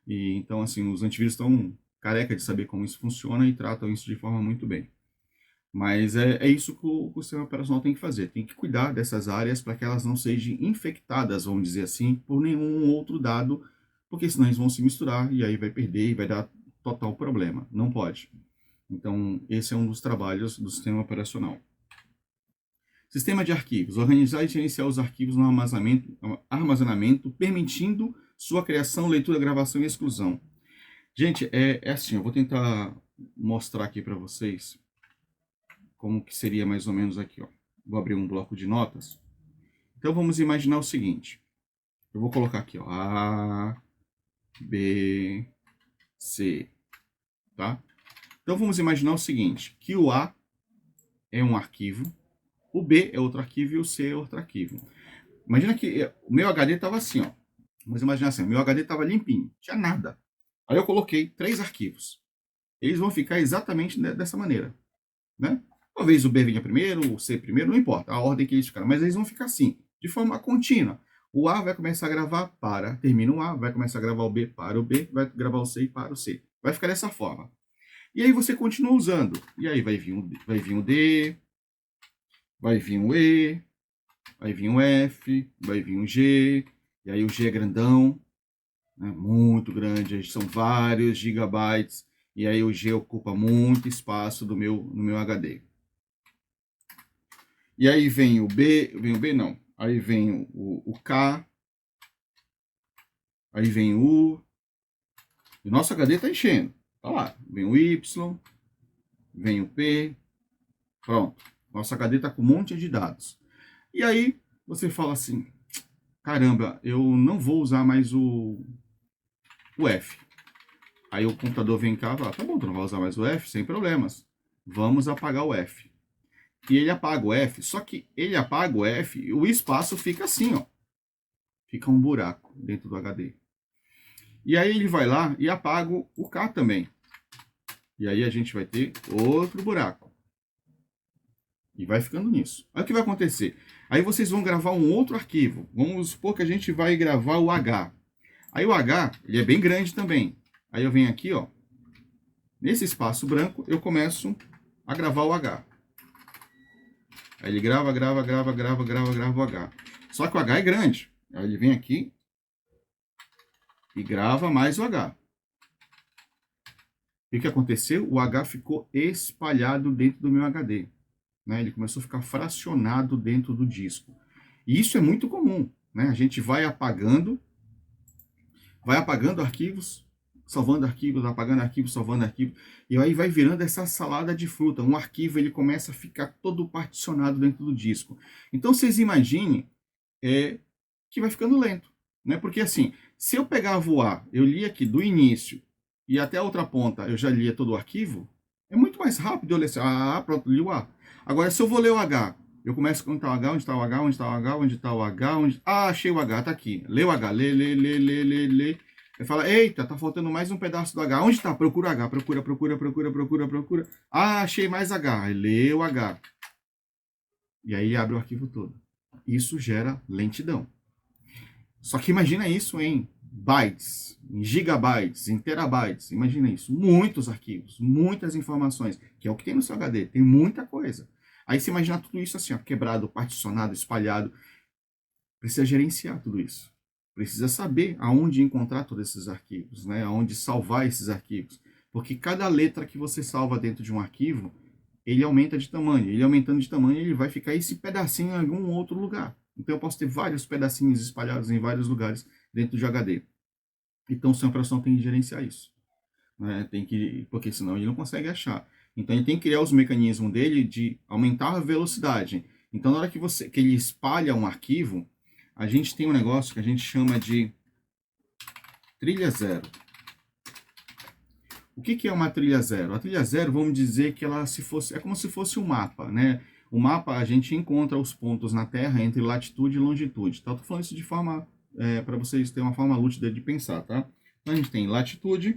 E então, assim, os antivírus estão careca de saber como isso funciona e tratam isso de forma muito bem. Mas é isso que o sistema operacional tem que fazer. Tem que cuidar dessas áreas para que elas não sejam infectadas, vamos dizer assim, por nenhum outro dado, porque senão eles vão se misturar e aí vai perder e vai dar total problema. Não pode. Então, esse é um dos trabalhos do sistema operacional. Sistema de arquivos. Organizar e gerenciar os arquivos no armazenamento, permitindo sua criação, leitura, gravação e exclusão. Gente, é assim, eu vou tentar mostrar aqui para vocês como que seria mais ou menos aqui, ó. Vou abrir um bloco de notas. Então, vamos imaginar o seguinte. Eu vou colocar aqui, ó, A, B, C, tá? Então, vamos imaginar o seguinte, que o A é um arquivo, o B é outro arquivo e o C é outro arquivo. Imagina que o meu HD estava assim, ó. Vamos imaginar assim, o meu HD estava limpinho, não tinha nada. Aí eu coloquei 3 arquivos. Eles vão ficar exatamente dessa maneira, né? Talvez o B venha primeiro, o C primeiro, não importa a ordem que eles ficaram, mas eles vão ficar assim, de forma contínua. O A vai começar a gravar para, termina o A, vai começar a gravar o B para o B, vai gravar o C e para o C. Vai ficar dessa forma. E aí você continua usando. E aí vai vir o D, vai vir o E, vai vir o F, vai vir o G, e aí o G é grandão, né, muito grande, são vários gigabytes, e aí o G ocupa muito espaço no meu HD. E aí vem o B não, aí vem o K, aí vem o U, e o nosso HD está enchendo, tá lá, vem o Y, vem o P, pronto, nosso HD está com um monte de dados. E aí você fala assim, caramba, eu não vou usar mais o F. Aí o computador vem cá e fala, tá bom, tu não vai usar mais o F, sem problemas, vamos apagar o F. E ele apaga o F, só que ele apaga o F e o espaço fica assim, ó. Fica um buraco dentro do HD. E aí ele vai lá e apaga o K também. E aí a gente vai ter outro buraco. E vai ficando nisso. Aí o que vai acontecer? Aí vocês vão gravar um outro arquivo. Vamos supor que a gente vai gravar o H. Aí o H, ele é bem grande também. Aí eu venho aqui, ó, nesse espaço branco, eu começo a gravar o H. Aí ele grava o H. Só que o H é grande. Aí ele vem aqui e grava mais o H. E o que aconteceu? O H ficou espalhado dentro do meu HD. Né? Ele começou a ficar fracionado dentro do disco. E isso é muito comum. Né? A gente vai apagando arquivos, salvando arquivos, apagando arquivos, salvando arquivos, e aí vai virando essa salada de fruta. Um arquivo ele começa a ficar todo particionado dentro do disco. Então vocês imaginem que vai ficando lento. Né? Porque assim, se eu pegava o A, eu li aqui do início e até a outra ponta, eu já lia todo o arquivo, é muito mais rápido eu ler assim, pronto, li o A. Agora, se eu vou ler o H, eu começo com onde está o H, onde está o H, onde está o H, onde está o H, onde... achei o H, tá aqui. Lê o H, lê. Aí fala, eita, tá faltando mais um pedaço do H. Onde está? Procura o H, procura. Achei mais H. Aí lê o H. E aí abre o arquivo todo. Isso gera lentidão. Só que imagina isso em bytes, em gigabytes, em terabytes. Imagina isso. Muitos arquivos, muitas informações, que é o que tem no seu HD. Tem muita coisa. Aí você imagina tudo isso assim, ó, quebrado, particionado, espalhado. Precisa gerenciar tudo isso. Precisa saber aonde encontrar todos esses arquivos, né? Aonde salvar esses arquivos. Porque cada letra que você salva dentro de um arquivo, ele aumenta de tamanho. Ele aumentando de tamanho, ele vai ficar esse pedacinho em algum outro lugar. Então eu posso ter vários pedacinhos espalhados em vários lugares dentro de HD. Então o sistema operacional tem que gerenciar isso. Né? Porque senão ele não consegue achar. Então ele tem que criar os mecanismos dele de aumentar a velocidade. Então na hora que ele espalha um arquivo, a gente tem um negócio que a gente chama de trilha zero. O que é uma trilha zero? A trilha zero, vamos dizer que ela é como se fosse um mapa, né? O mapa, a gente encontra os pontos na Terra entre latitude e longitude. Tá? Estou falando isso de forma, para vocês terem uma forma lúcida de pensar, tá? Então a gente tem latitude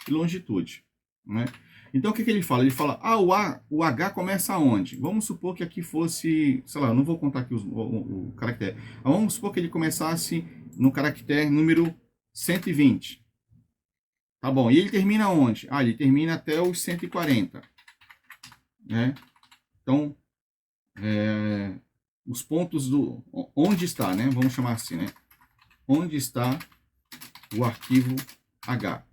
e longitude, né? Então o que ele fala? Ele fala, o H começa aonde? Vamos supor que aqui fosse, sei lá, eu não vou contar aqui o caractere. Mas vamos supor que ele começasse no caractere número 120. Tá bom, e ele termina onde? Ele termina até os 140. Né? Então, os pontos do... Onde está, né? Vamos chamar assim, né? Onde está o arquivo H?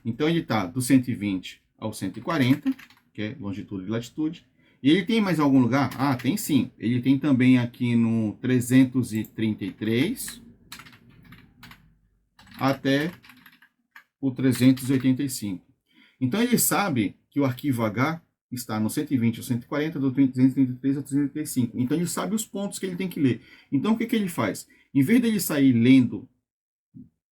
Então, ele está do 120 ao 140, que é longitude e latitude. E ele tem mais algum lugar? Tem sim. Ele tem também aqui no 333 até o 385. Então, ele sabe que o arquivo H está no 120 ao 140, do 333 ao 385. Então, ele sabe os pontos que ele tem que ler. Então, o que ele faz? Em vez dele sair lendo,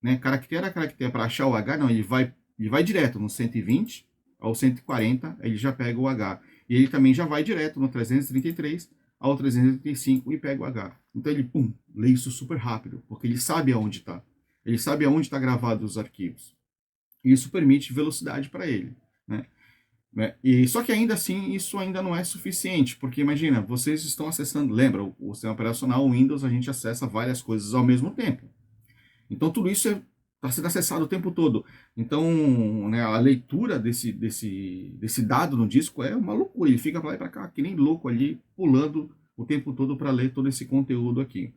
né, caractere a caractere para achar o H, não, ele vai direto no 120 ao 140, ele já pega o H. E ele também já vai direto no 333 ao 385 e pega o H. Então ele, lê isso super rápido, porque ele sabe aonde está. Ele sabe aonde está gravado os arquivos. E isso permite velocidade para ele. Né? Só que ainda assim, isso ainda não é suficiente, porque imagina, vocês estão acessando, lembra, o sistema operacional Windows, a gente acessa várias coisas ao mesmo tempo. Então tudo isso está sendo acessado o tempo todo. Então, né, a leitura desse dado no disco é uma loucura. Ele fica para lá e para cá, que nem louco ali, pulando o tempo todo para ler todo esse conteúdo aqui.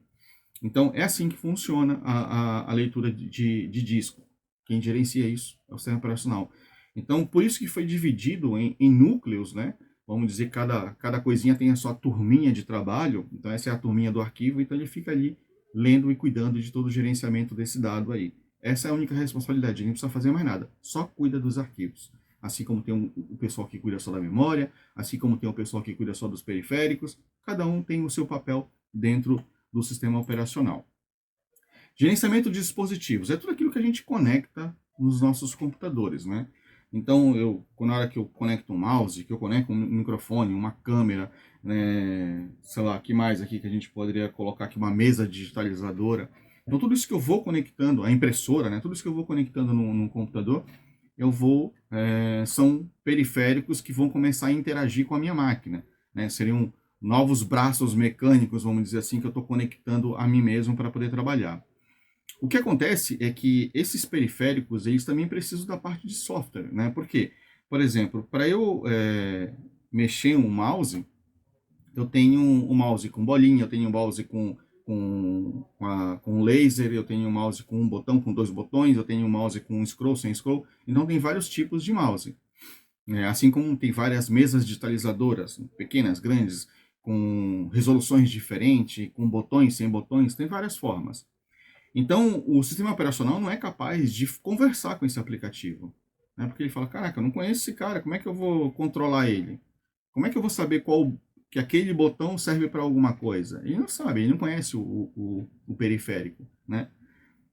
Então, é assim que funciona a leitura de disco. Quem gerencia isso é o sistema operacional. Então, por isso que foi dividido em núcleos, né? Vamos dizer, cada coisinha tem a sua turminha de trabalho. Então, essa é a turminha do arquivo. Então, ele fica ali lendo e cuidando de todo o gerenciamento desse dado aí. Essa é a única responsabilidade, ele não precisa fazer mais nada, só cuida dos arquivos. Assim como tem o pessoal que cuida só da memória, assim como tem o pessoal que cuida só dos periféricos, cada um tem o seu papel dentro do sistema operacional. Gerenciamento de dispositivos, é tudo aquilo que a gente conecta nos nossos computadores, né? Então, na hora que eu conecto um mouse, que eu conecto um microfone, uma câmera, né, sei lá, que mais aqui que a gente poderia colocar aqui, uma mesa digitalizadora. Então, tudo isso que eu vou conectando, a impressora, né, tudo isso que eu vou conectando no computador, são periféricos que vão começar a interagir com a minha máquina. Né? Seriam novos braços mecânicos, vamos dizer assim, que eu estou conectando a mim mesmo para poder trabalhar. O que acontece é que esses periféricos, eles também precisam da parte de software, né? Por quê? Por exemplo, para eu mexer um mouse, eu tenho um mouse com bolinha, eu tenho um mouse com laser, eu tenho um mouse com um botão, com dois botões, eu tenho um mouse com scroll, sem scroll. Então tem vários tipos de mouse. Assim como tem várias mesas digitalizadoras, pequenas, grandes, com resoluções diferentes, com botões, sem botões, tem várias formas. Então, o sistema operacional não é capaz de conversar com esse aplicativo. Né? Porque ele fala, caraca, eu não conheço esse cara, como é que eu vou controlar ele? Como é que eu vou saber que aquele botão serve para alguma coisa? Ele não sabe, ele não conhece o periférico. Né?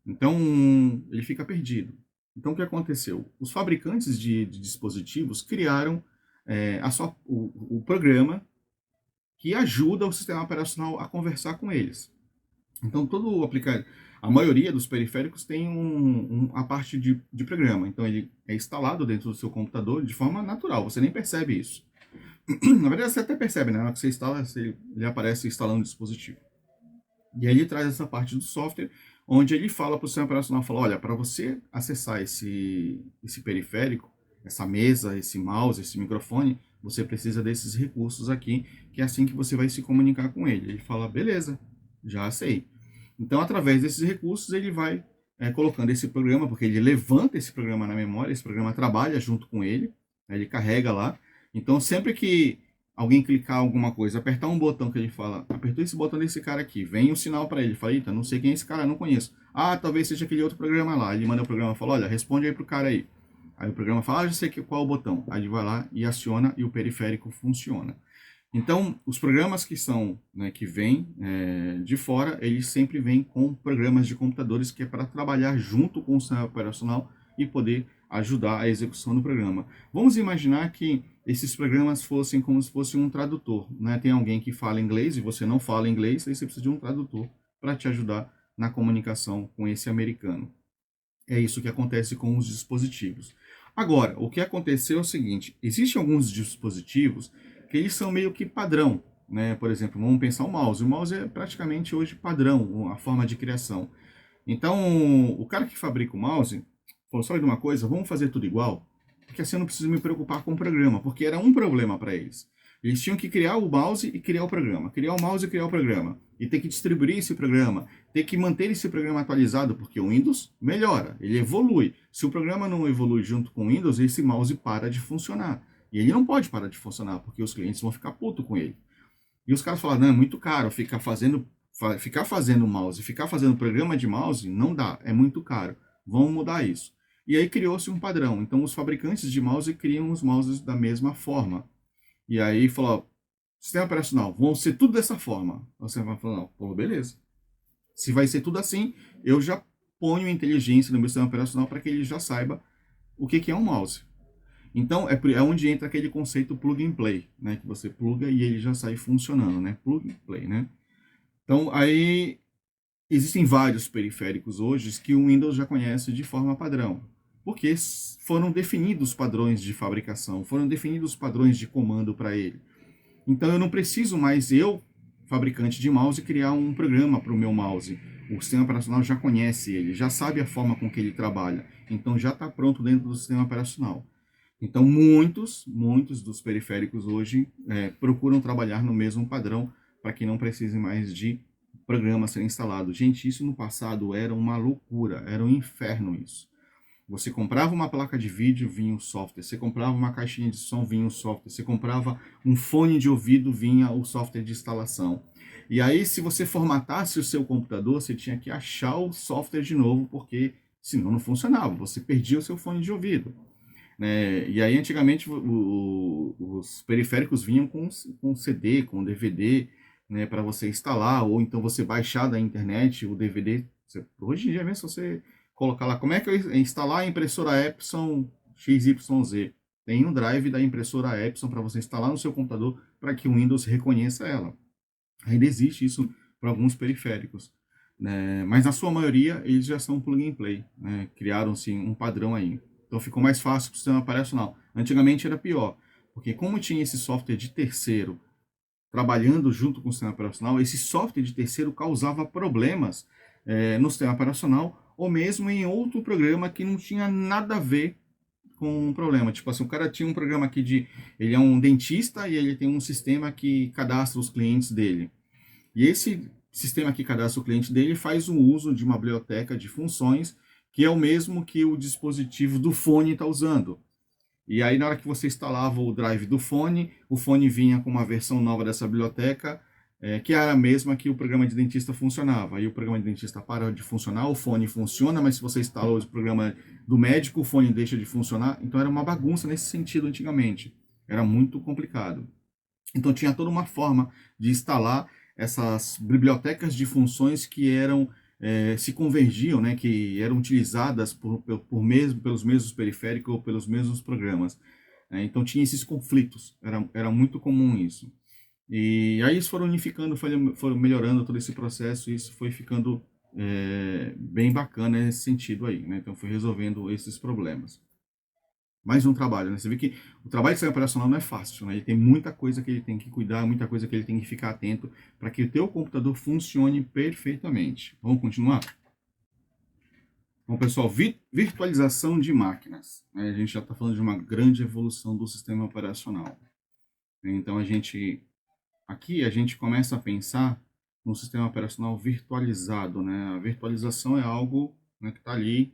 Então, ele fica perdido. Então, o que aconteceu? Os fabricantes de dispositivos criaram o programa que ajuda o sistema operacional a conversar com eles. Então, todo o aplicativo, a maioria dos periféricos tem a parte de programa. Então, ele é instalado dentro do seu computador de forma natural, você nem percebe isso. Na verdade, você até percebe, né? Na hora que você instala, ele aparece instalando o dispositivo. E aí ele traz essa parte do software, onde ele fala para o sistema operacional, fala, olha, para você acessar esse periférico, essa mesa, esse mouse, esse microfone, você precisa desses recursos aqui, que é assim que você vai se comunicar com ele. Ele fala, beleza, já sei. Então, através desses recursos, ele vai colocando esse programa, porque ele levanta esse programa na memória, esse programa trabalha junto com ele, ele carrega lá. Então, sempre que alguém clicar alguma coisa, apertar um botão que ele fala, apertou esse botão desse cara aqui, vem um sinal para ele, fala, eita, não sei quem é esse cara, não conheço. Ah, talvez seja aquele outro programa lá. Ele manda o programa e fala, olha, responde aí pro cara aí. Aí o programa fala, já sei qual é o botão. Aí ele vai lá e aciona e o periférico funciona. Então, os programas que são, né, que vêm de fora, eles sempre vêm com programas de computadores que é para trabalhar junto com o sistema operacional e poder ajudar a execução do programa. Vamos imaginar que esses programas fossem como se fosse um tradutor, né? Tem alguém que fala inglês e você não fala inglês, aí você precisa de um tradutor para te ajudar na comunicação com esse americano. É isso que acontece com os dispositivos. Agora, o que aconteceu é o seguinte, existem alguns dispositivos que eles são meio que padrão, né? Por exemplo, vamos pensar o mouse. O mouse é praticamente hoje padrão, a forma de criação. Então, o cara que fabrica o mouse falou, sabe de uma coisa, vamos fazer tudo igual, porque assim eu não preciso me preocupar com o programa, porque era um problema para eles. Eles tinham que criar o mouse e criar o programa, criar o mouse e criar o programa, e ter que distribuir esse programa, ter que manter esse programa atualizado, porque o Windows melhora, ele evolui. Se o programa não evolui junto com o Windows, esse mouse para de funcionar. E ele não pode parar de funcionar, porque os clientes vão ficar putos com ele. E os caras falaram, não, é muito caro ficar fazendo mouse, ficar fazendo programa de mouse, não dá, é muito caro. Vamos mudar isso. E aí criou-se um padrão. Então os fabricantes de mouse criam os mouses da mesma forma. E aí falou, sistema operacional, vão ser tudo dessa forma. Você vai falar, não, pô, beleza. Se vai ser tudo assim, eu já ponho inteligência no meu sistema operacional para que ele já saiba o que é um mouse. Então, é onde entra aquele conceito plug and play, né? Que você pluga e ele já sai funcionando, né? Plug and play, né? Então, aí existem vários periféricos hoje que o Windows já conhece de forma padrão, porque foram definidos padrões de fabricação, foram definidos padrões de comando para ele. Então, eu não preciso mais, fabricante de mouse, criar um programa para o meu mouse. O sistema operacional já conhece ele, já sabe a forma com que ele trabalha. Então, já está pronto dentro do sistema operacional. Então, muitos dos periféricos hoje procuram trabalhar no mesmo padrão para que não precise mais de programa ser instalado. Gente, isso no passado era uma loucura, era um inferno isso. Você comprava uma placa de vídeo, vinha o software. Você comprava uma caixinha de som, vinha o software. Você comprava um fone de ouvido, vinha o software de instalação. E aí, se você formatasse o seu computador, você tinha que achar o software de novo, porque senão não funcionava. Você perdia o seu fone de ouvido. Né? E aí, antigamente, os periféricos vinham com CD, com DVD, né, para você instalar, ou então você baixar da internet o DVD. Hoje em dia mesmo, se você colocar lá, como é que eu instalar a impressora Epson XYZ? Tem um drive da impressora Epson para você instalar no seu computador para que o Windows reconheça ela. Ainda existe isso para alguns periféricos. Né? Mas na sua maioria, eles já são plug and play. Né? Criaram-se um padrão aí. Então ficou mais fácil para o sistema operacional. Antigamente era pior, porque como tinha esse software de terceiro trabalhando junto com o sistema operacional, esse software de terceiro causava problemas no sistema operacional, ou mesmo em outro programa que não tinha nada a ver com um problema. Tipo assim, o cara tinha um programa aqui ele é um dentista e ele tem um sistema que cadastra os clientes dele. E esse sistema que cadastra o cliente dele faz o uso de uma biblioteca de funções que é o mesmo que o dispositivo do fone está usando. E aí, na hora que você instalava o drive do fone, o fone vinha com uma versão nova dessa biblioteca, que era a mesma que o programa de dentista funcionava. Aí o programa de dentista para de funcionar, o fone funciona, mas se você instalou o programa do médico, o fone deixa de funcionar. Então era uma bagunça nesse sentido antigamente. Era muito complicado. Então tinha toda uma forma de instalar essas bibliotecas de funções que eram se convergiam, né, que eram utilizadas pelos mesmos periféricos ou pelos mesmos programas. Então tinha esses conflitos, era muito comum isso. E aí eles foram unificando, foram melhorando todo esse processo e isso foi ficando bem bacana nesse sentido aí. Né? Então foi resolvendo esses problemas. Mais um trabalho, né? Você vê que o trabalho de sistema operacional não é fácil, né? Ele tem muita coisa que ele tem que cuidar, muita coisa que ele tem que ficar atento para que o teu computador funcione perfeitamente. Vamos continuar? Bom, pessoal, virtualização de máquinas. Né? A gente já está falando de uma grande evolução do sistema operacional. Então, aqui a gente começa a pensar no sistema operacional virtualizado, né? A virtualização é algo, né, que está ali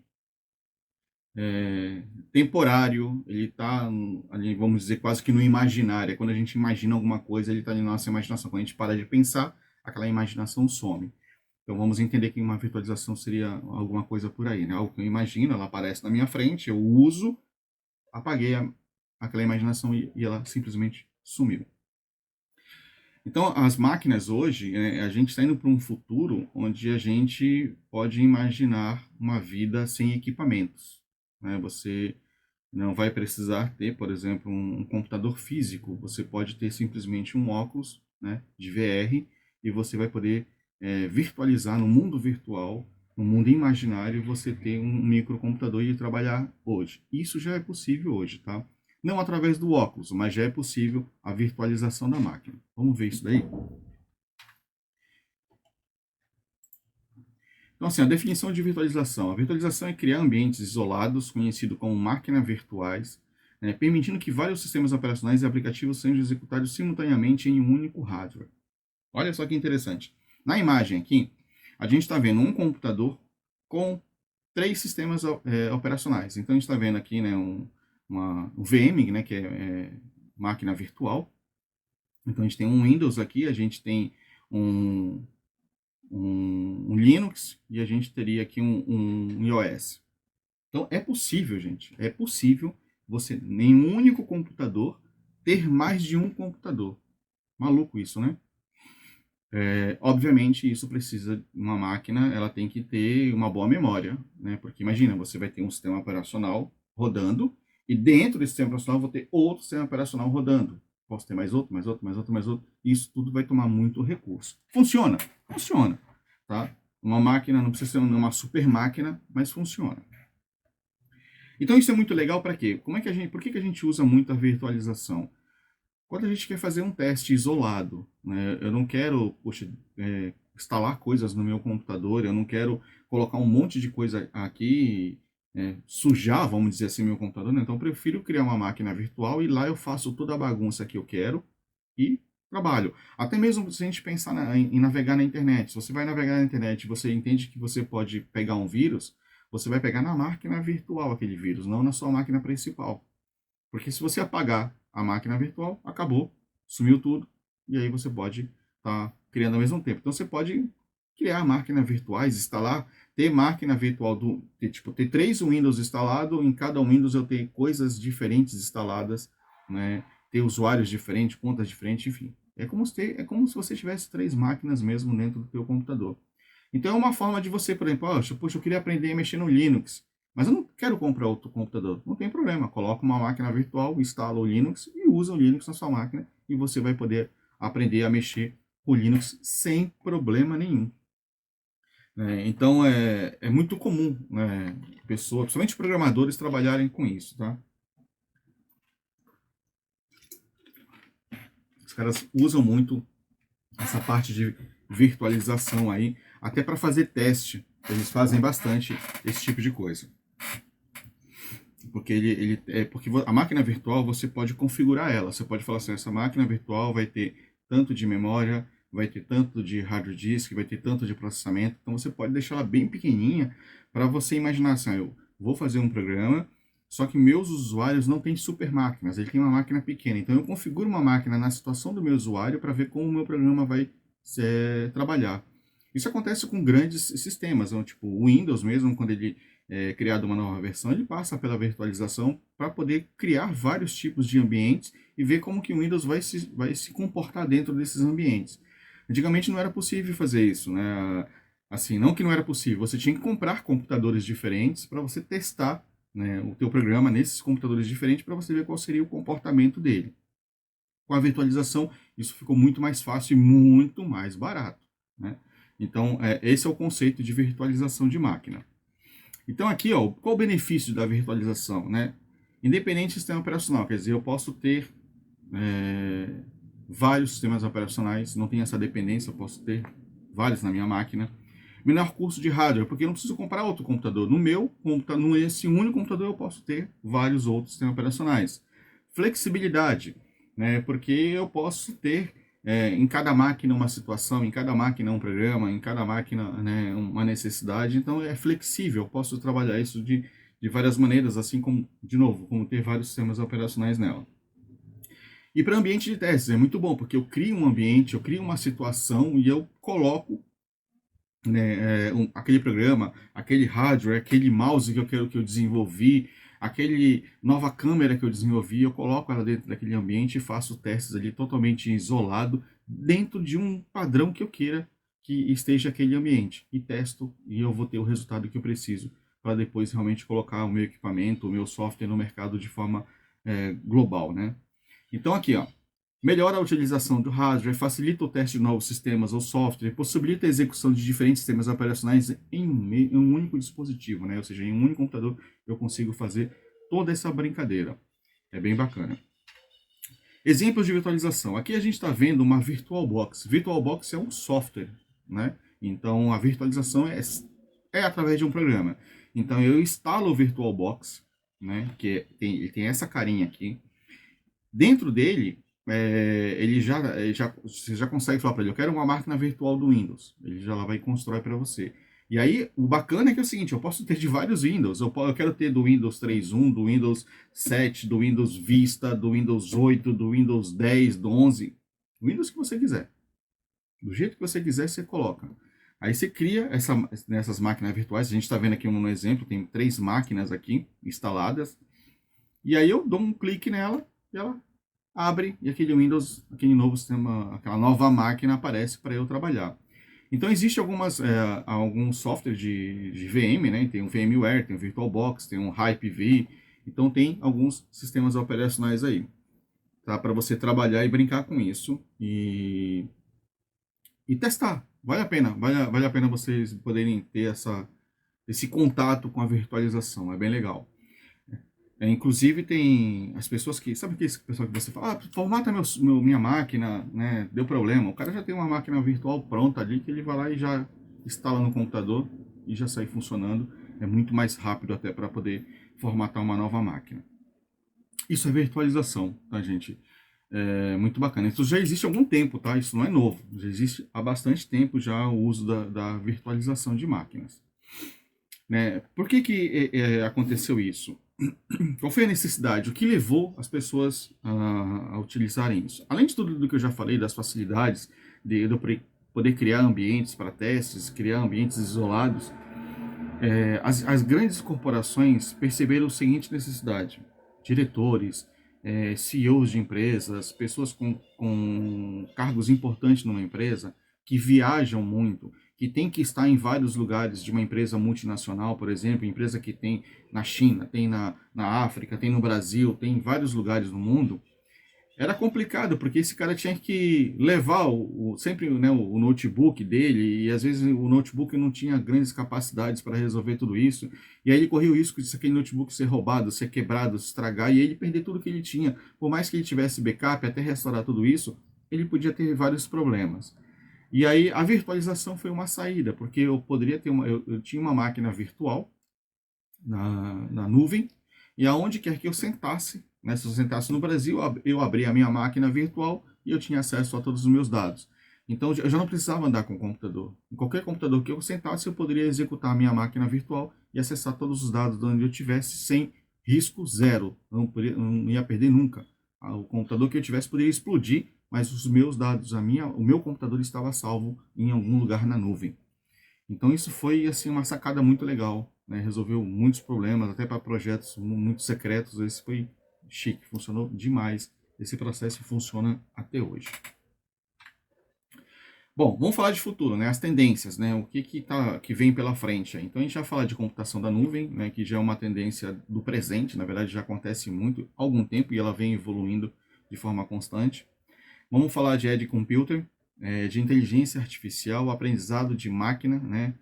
temporário, ele está ali, vamos dizer, quase que no imaginário. É quando a gente imagina alguma coisa, ele está ali na nossa imaginação. Quando a gente para de pensar, aquela imaginação some. Então vamos entender que uma virtualização seria alguma coisa por aí, né? Algo que eu imagino, ela aparece na minha frente, eu uso, apaguei aquela imaginação e ela simplesmente sumiu. Então, as máquinas hoje, a gente está indo para um futuro onde a gente pode imaginar uma vida sem equipamentos. Né? Você não vai precisar ter, por exemplo, um computador físico. Você pode ter simplesmente um óculos, né, de VR e você vai poder virtualizar no mundo virtual, no mundo imaginário, você ter um microcomputador e trabalhar hoje. Isso já é possível hoje, tá? Não através do óculos, mas já é possível a virtualização da máquina. Vamos ver isso daí? Então, assim, a definição de virtualização. A virtualização é criar ambientes isolados, conhecido como máquinas virtuais, né, permitindo que vários sistemas operacionais e aplicativos sejam executados simultaneamente em um único hardware. Olha só que interessante. Na imagem aqui, a gente está vendo um computador com 3 sistemas operacionais. Então, a gente está vendo aqui, né, um VM, né, que é máquina virtual. Então, a gente tem um Windows aqui, a gente tem um Linux e a gente teria aqui um iOS. Então, é possível, gente, é possível você, em um único computador, ter mais de um computador. Maluco isso, né? Obviamente, isso precisa, uma máquina, ela tem que ter uma boa memória, né? Porque imagina, você vai ter um sistema operacional rodando e dentro desse sistema operacional vou ter outro sistema operacional rodando. Posso ter mais outro, mais outro, mais outro, mais outro. Isso tudo vai tomar muito recurso. Funciona? Funciona, tá? Uma máquina não precisa ser uma super máquina, mas funciona. Então isso é muito legal para quê? Por que a gente usa muito a virtualização? Quando a gente quer fazer um teste isolado, né, eu não quero, instalar coisas no meu computador, eu não quero colocar um monte de coisa aqui, sujar, vamos dizer assim, meu computador, né? Então eu prefiro criar uma máquina virtual e lá eu faço toda a bagunça que eu quero e trabalho. Até mesmo se a gente pensar em navegar na internet, se você vai navegar na internet e você entende que você pode pegar um vírus, você vai pegar na máquina virtual aquele vírus, não na sua máquina principal. Porque se você apagar a máquina virtual, acabou, sumiu tudo, e aí você pode estar criando ao mesmo tempo. Então você pode criar máquinas virtuais, instalar, ter máquina virtual, ter 3 Windows instalados, em cada Windows eu ter coisas diferentes instaladas, né? Ter usuários diferentes, contas diferentes, enfim. É como se você tivesse 3 máquinas mesmo dentro do teu computador. Então é uma forma de você, por exemplo, poxa, eu queria aprender a mexer no Linux, mas eu não quero comprar outro computador. Não tem problema, coloca uma máquina virtual, instala o Linux e usa o Linux na sua máquina e você vai poder aprender a mexer com o Linux sem problema nenhum. Então é muito comum, né, pessoas, principalmente programadores, trabalharem com isso, tá? Os caras usam muito essa parte de virtualização aí, até para fazer teste. Eles fazem bastante esse tipo de coisa. Porque a máquina virtual você pode configurar ela. Você pode falar assim, essa máquina virtual vai ter tanto de memória, vai ter tanto de hard disk, vai ter tanto de processamento. Então você pode deixar ela bem pequenininha para você imaginar assim, eu vou fazer um programa, só que meus usuários não têm super máquinas, ele tem uma máquina pequena. Então eu configuro uma máquina na situação do meu usuário para ver como o meu programa vai trabalhar. Isso acontece com grandes sistemas, tipo o Windows mesmo, quando ele criado uma nova versão, ele passa pela virtualização para poder criar vários tipos de ambientes e ver como que o Windows vai se comportar dentro desses ambientes. Antigamente não era possível fazer isso, né? Assim, não que não era possível, você tinha que comprar computadores diferentes para você testar, né, o teu programa nesses computadores diferentes para você ver qual seria o comportamento dele. Com a virtualização, isso ficou muito mais fácil e muito mais barato, né? Então, esse é o conceito de virtualização de máquina. Então aqui, ó, qual o benefício da virtualização, né? Independente do sistema operacional, quer dizer, eu posso ter vários sistemas operacionais, não tem essa dependência, eu posso ter vários na minha máquina. Menor custo de hardware, porque eu não preciso comprar outro computador. No meu computador, nesse único computador, eu posso ter vários outros sistemas operacionais. Flexibilidade, né? Porque eu posso ter em cada máquina uma situação, em cada máquina um programa, em cada máquina, né, uma necessidade. Então é flexível, eu posso trabalhar isso de várias maneiras, assim como, de novo, como ter vários sistemas operacionais nela. E para ambiente de testes é muito bom, porque eu crio um ambiente, eu crio uma situação e eu coloco, né, aquele programa, aquele hardware, aquele mouse que eu quero que eu desenvolvi, aquele nova câmera que eu desenvolvi, eu coloco ela dentro daquele ambiente e faço testes ali totalmente isolado, dentro de um padrão que eu queira que esteja aquele ambiente. E testo e eu vou ter o resultado que eu preciso para depois realmente colocar o meu equipamento, o meu software no mercado de forma global, né? Então aqui, ó, melhora a utilização do hardware, facilita o teste de novos sistemas ou software, possibilita a execução de diferentes sistemas operacionais em um único dispositivo, né? Ou seja, em um único computador eu consigo fazer toda essa brincadeira. É bem bacana. Exemplos de virtualização. Aqui a gente está vendo uma VirtualBox. VirtualBox é um software, né? Então a virtualização é através de um programa. Então eu instalo o VirtualBox, né? Ele tem essa carinha aqui. Dentro dele, você já consegue falar para ele, eu quero uma máquina virtual do Windows. Ele já lá vai e constrói para você. E aí, o bacana é que é o seguinte, eu posso ter de vários Windows. Eu quero ter do Windows 3.1, do Windows 7, do Windows Vista, do Windows 8, do Windows 10, do 11. O Windows que você quiser. Do jeito que você quiser, você coloca. Aí você cria nessas máquinas virtuais. A gente está vendo aqui um exemplo, tem 3 máquinas aqui instaladas. E aí eu dou um clique nela e ela abre e aquele Windows, aquele novo sistema, aquela nova máquina aparece para eu trabalhar. Então existe alguns softwares de VM, né? Tem o VMware, tem o VirtualBox, tem o Hyper-V. Então tem alguns sistemas operacionais aí, tá? Para você trabalhar e brincar com isso e testar. Vale a pena vocês poderem ter esse contato com a virtualização, é bem legal. Inclusive tem as pessoas que, sabe aquele pessoal que você fala, formata minha máquina, né, deu problema. O cara já tem uma máquina virtual pronta ali que ele vai lá e já instala no computador e já sai funcionando. É muito mais rápido até para poder formatar uma nova máquina. Isso é virtualização, tá, gente? É muito bacana. Isso já existe há algum tempo, tá? Isso não é novo. Já existe há bastante tempo já o uso da virtualização de máquinas. Né? Por que aconteceu isso? Qual foi a necessidade? O que levou as pessoas a utilizarem isso? Além de tudo do que eu já falei, das facilidades de eu poder criar ambientes para testes, criar ambientes isolados, as grandes corporações perceberam a seguinte necessidade. Diretores, CEOs de empresas, pessoas com cargos importantes numa empresa, que viajam muito, que tem que estar em vários lugares de uma empresa multinacional, por exemplo, empresa que tem na China, tem na África, tem no Brasil, tem em vários lugares no mundo, era complicado, porque esse cara tinha que levar sempre, né, o notebook dele, e às vezes o notebook não tinha grandes capacidades para resolver tudo isso, e aí ele corria o risco de aquele notebook ser roubado, ser quebrado, se estragar, e ele perder tudo que ele tinha. Por mais que ele tivesse backup, até restaurar tudo isso, ele podia ter vários problemas. E aí a virtualização foi uma saída, porque eu poderia ter eu tinha uma máquina virtual na nuvem, e aonde quer que eu sentasse, né, se eu sentasse no Brasil, eu abria a minha máquina virtual e eu tinha acesso a todos os meus dados. Então eu já não precisava andar com o computador. Em qualquer computador que eu sentasse, eu poderia executar a minha máquina virtual e acessar todos os dados de onde eu tivesse sem risco zero. Não ia perder nunca. O computador que eu tivesse poderia explodir, mas os meus dados, o meu computador estava salvo em algum lugar na nuvem. Então isso foi assim uma sacada muito legal, né? Resolveu muitos problemas, até para projetos muito secretos. Esse foi chique, funcionou demais. Esse processo funciona até hoje. Bom, vamos falar de futuro, né? As tendências, né? O que vem pela frente. Então a gente vai falar de computação da nuvem, né? Que já é uma tendência do presente, na verdade já acontece muito há algum tempo e ela vem evoluindo de forma constante. Vamos falar de edge computer, de inteligência artificial, aprendizado de máquina, né?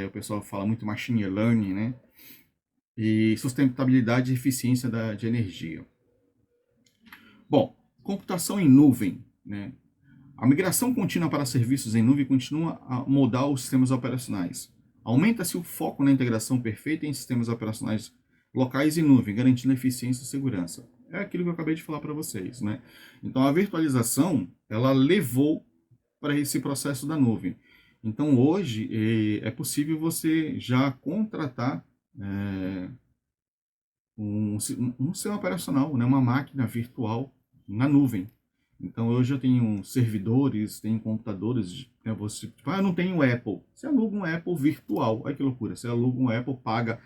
O pessoal fala muito machine learning, né? E sustentabilidade e eficiência de energia. Bom, computação em nuvem, né? A migração contínua para serviços em nuvem continua a moldar os sistemas operacionais. Aumenta-se o foco na integração perfeita em sistemas operacionais locais e nuvem, garantindo eficiência e segurança. É aquilo que eu acabei de falar para vocês, né? Então a virtualização, ela levou para esse processo da nuvem. Então hoje é possível você já contratar um sistema operacional, né? Uma máquina virtual na nuvem. Então hoje eu tenho servidores, tenho computadores, né, eu não tenho Apple. Você aluga um Apple virtual, olha que loucura. Você aluga um Apple,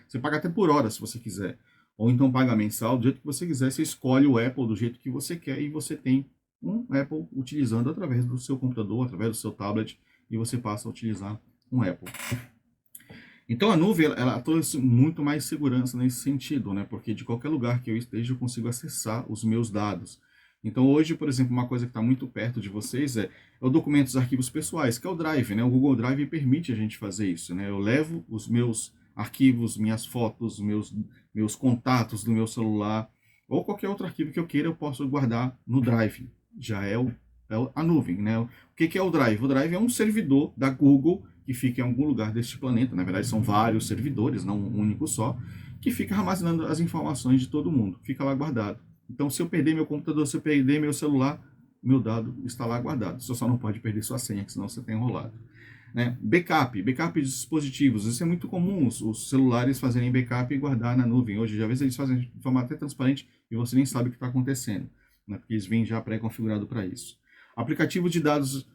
você paga até por hora se você quiser. Ou então paga mensal, do jeito que você quiser, você escolhe o Apple do jeito que você quer e você tem um Apple utilizando através do seu computador, através do seu tablet, e você passa a utilizar um Apple. Então a nuvem ela trouxe muito mais segurança nesse sentido, né? Porque de qualquer lugar que eu esteja eu consigo acessar os meus dados. Então hoje, por exemplo, uma coisa que está muito perto de vocês é o documento dos arquivos pessoais, que é o Drive, né? O Google Drive permite a gente fazer isso, né? Eu levo os meus arquivos, minhas fotos, meus contatos do meu celular, ou qualquer outro arquivo que eu queira, eu posso guardar no Drive. Já a nuvem, né? O que é o Drive? O Drive é um servidor da Google que fica em algum lugar deste planeta. Na verdade, são vários servidores, não um único só, que fica armazenando as informações de todo mundo. Fica lá guardado. Então, se eu perder meu computador, se eu perder meu celular, meu dado está lá guardado. Você só não pode perder sua senha, senão você tem enrolado. Né? Backup de dispositivos. Isso é muito comum, os celulares fazerem backup e guardar na nuvem. Hoje, às vezes, eles fazem de forma até transparente e você nem sabe o que está acontecendo, né? Porque eles vêm já pré-configurado para isso. Aplicativo de dados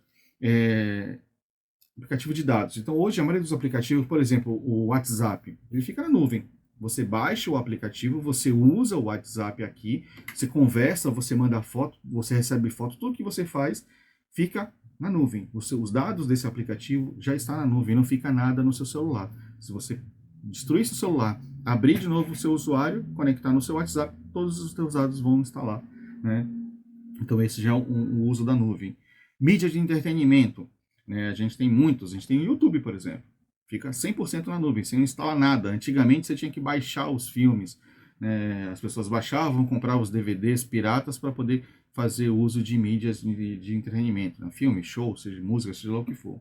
aplicativo de dados. Então, hoje, a maioria dos aplicativos, por exemplo, o WhatsApp, ele fica na nuvem. Você baixa o aplicativo, você usa o WhatsApp aqui, você conversa, você manda foto, você recebe foto, tudo que você faz fica na nuvem. Os dados desse aplicativo já estão na nuvem, não fica nada no seu celular. Se você destruir seu celular, abrir de novo o seu usuário, conectar no seu WhatsApp, todos os seus dados vão estar lá, né? Então, esse já é o uso da nuvem. Mídia de entretenimento. Né? A gente tem muitos. A gente tem o YouTube, por exemplo. Fica 100% na nuvem. Você não instala nada. Antigamente, você tinha que baixar os filmes. Né? As pessoas baixavam, compravam os DVDs piratas para poder fazer uso de mídias de entretenimento. Né? Filme, show, seja música, seja lá o que for.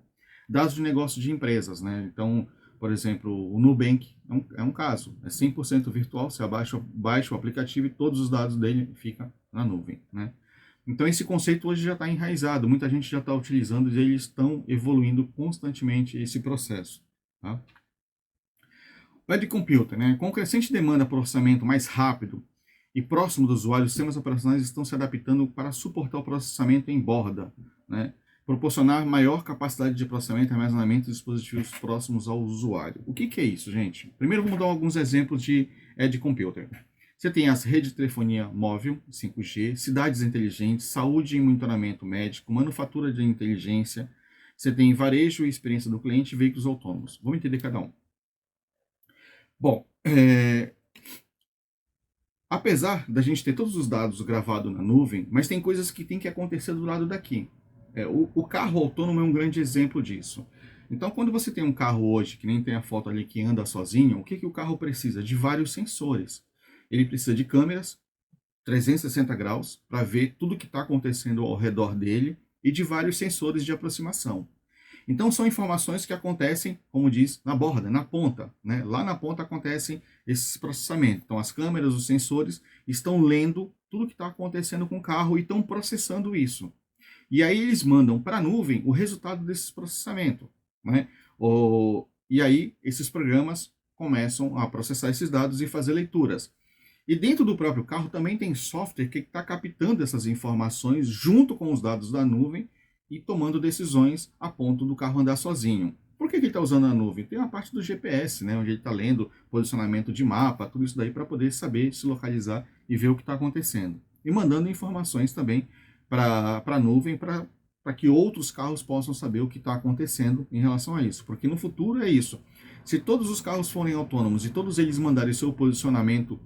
Dados de negócio de empresas. Né? Então, por exemplo, o Nubank é um caso. É 100% virtual. Você baixa o aplicativo e todos os dados dele ficam na nuvem. Né? Então esse conceito hoje já está enraizado, muita gente já está utilizando e eles estão evoluindo constantemente esse processo. Tá? O Edge Computer, né? Com crescente demanda por processamento mais rápido e próximo do usuário, os sistemas operacionais estão se adaptando para suportar o processamento em borda, né? Proporcionar maior capacidade de processamento e armazenamento de dispositivos próximos ao usuário. O que é isso, gente? Primeiro vamos dar alguns exemplos de Edge Computer. Você tem as redes de telefonia móvel, 5G, cidades inteligentes, saúde e monitoramento médico, manufatura de inteligência. Você tem varejo e experiência do cliente e veículos autônomos. Vamos entender cada um. Bom, apesar da gente ter todos os dados gravados na nuvem, mas tem coisas que tem que acontecer do lado daqui. O carro autônomo é um grande exemplo disso. Então, quando você tem um carro hoje, que nem tem a foto ali que anda sozinho, o que o carro precisa? De vários sensores. Ele precisa de câmeras 360 graus para ver tudo que está acontecendo ao redor dele, e de vários sensores de aproximação. Então, são informações que acontecem, como diz, na borda, na ponta, né? Lá na ponta acontecem esses processamentos. Então, as câmeras, os sensores estão lendo tudo que está acontecendo com o carro e estão processando isso. E aí eles mandam para a nuvem o resultado desse processamento, né? E aí esses programas começam a processar esses dados e fazer leituras. E dentro do próprio carro também tem software que está captando essas informações junto com os dados da nuvem e tomando decisões a ponto do carro andar sozinho. Por que ele está usando a nuvem? Tem a parte do GPS, né, onde ele está lendo posicionamento de mapa, tudo isso daí para poder saber se localizar e ver o que está acontecendo. E mandando informações também para a nuvem para que outros carros possam saber o que está acontecendo em relação a isso. Porque no futuro é isso. Se todos os carros forem autônomos e todos eles mandarem seu posicionamento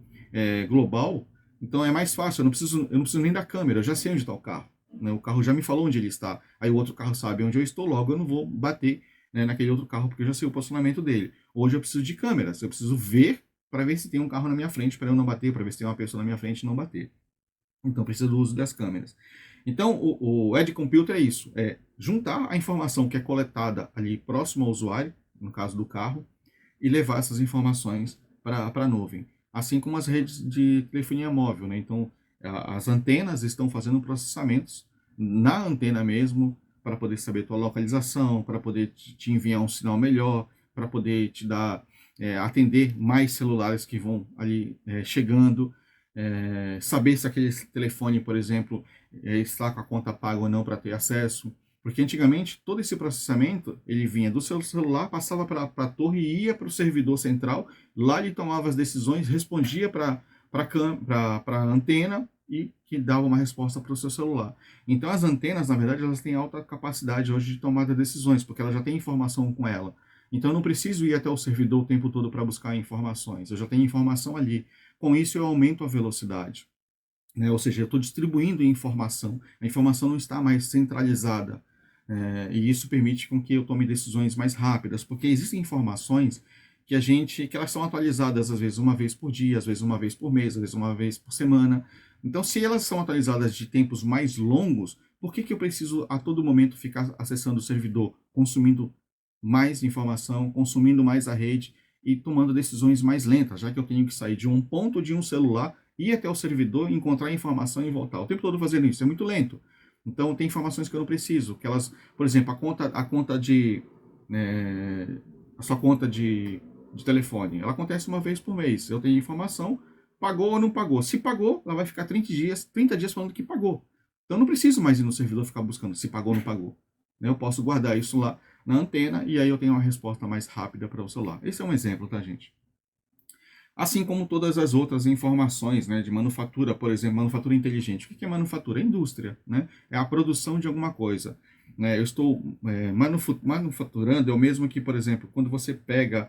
global, então é mais fácil. Eu não preciso nem da câmera, eu já sei onde está o carro. Né? O carro já me falou onde ele está. Aí o outro carro sabe onde eu estou, logo eu não vou bater, né, naquele outro carro porque eu já sei o posicionamento dele. Hoje eu preciso de câmeras, eu preciso ver para ver se tem um carro na minha frente para eu não bater, para ver se tem uma pessoa na minha frente e não bater. Então precisa do uso das câmeras. Então o Edge Computer é isso, é juntar a informação que é coletada ali próximo ao usuário, no caso do carro, e levar essas informações para a nuvem. Assim como as redes de telefonia móvel, né? Então as antenas estão fazendo processamentos na antena mesmo, para poder saber tua localização, para poder te enviar um sinal melhor, para poder te dar, atender mais celulares que vão ali chegando, saber se aquele telefone, por exemplo, está com a conta paga ou não para ter acesso. Porque antigamente todo esse processamento ele vinha do seu celular, passava para a torre e ia para o servidor central. Lá ele tomava as decisões, respondia para a antena e que dava uma resposta para o seu celular. Então as antenas, na verdade, elas têm alta capacidade hoje de tomada de decisões, porque ela já tem informação com ela. Então eu não preciso ir até o servidor o tempo todo para buscar informações. Eu já tenho informação ali. Com isso eu aumento a velocidade. Né? Ou seja, eu estou distribuindo informação. A informação não está mais centralizada. E isso permite com que eu tome decisões mais rápidas, porque existem informações que elas são atualizadas às vezes uma vez por dia, às vezes uma vez por mês, às vezes uma vez por semana. Então, se elas são atualizadas de tempos mais longos, por que eu preciso a todo momento ficar acessando o servidor, consumindo mais informação, consumindo mais a rede e tomando decisões mais lentas, já que eu tenho que sair de um ponto de um celular, ir até o servidor, encontrar a informação e voltar. O tempo todo fazendo isso é muito lento. Então, tem informações que eu não preciso, que elas, por exemplo, a sua conta de telefone, ela acontece uma vez por mês. Eu tenho informação, pagou ou não pagou. Se pagou, ela vai ficar 30 dias falando que pagou. Então, eu não preciso mais ir no servidor ficar buscando se pagou ou não pagou. Eu posso guardar isso lá na antena e aí eu tenho uma resposta mais rápida para o celular. Esse é um exemplo, tá, gente? Assim como todas as outras informações, né, de manufatura, por exemplo, manufatura inteligente. O que é manufatura? É indústria, né? É a produção de alguma coisa. Né? Eu estou manufaturando, é o mesmo que, por exemplo, quando você pega,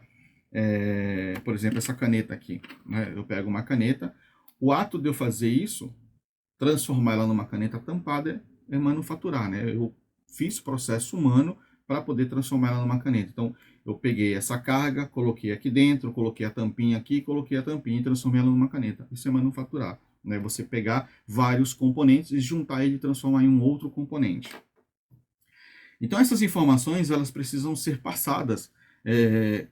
por exemplo, essa caneta aqui. Né? Eu pego uma caneta, o ato de eu fazer isso, transformar ela numa caneta tampada, é manufaturar. Né? Eu fiz processo humano para poder transformar ela numa caneta. Então, eu peguei essa carga, coloquei aqui dentro, coloquei a tampinha aqui, coloquei a tampinha e transformei ela numa caneta. Isso é manufaturar. Né? Você pegar vários componentes e juntar ele e transformar em um outro componente. Então, essas informações elas precisam ser passadas,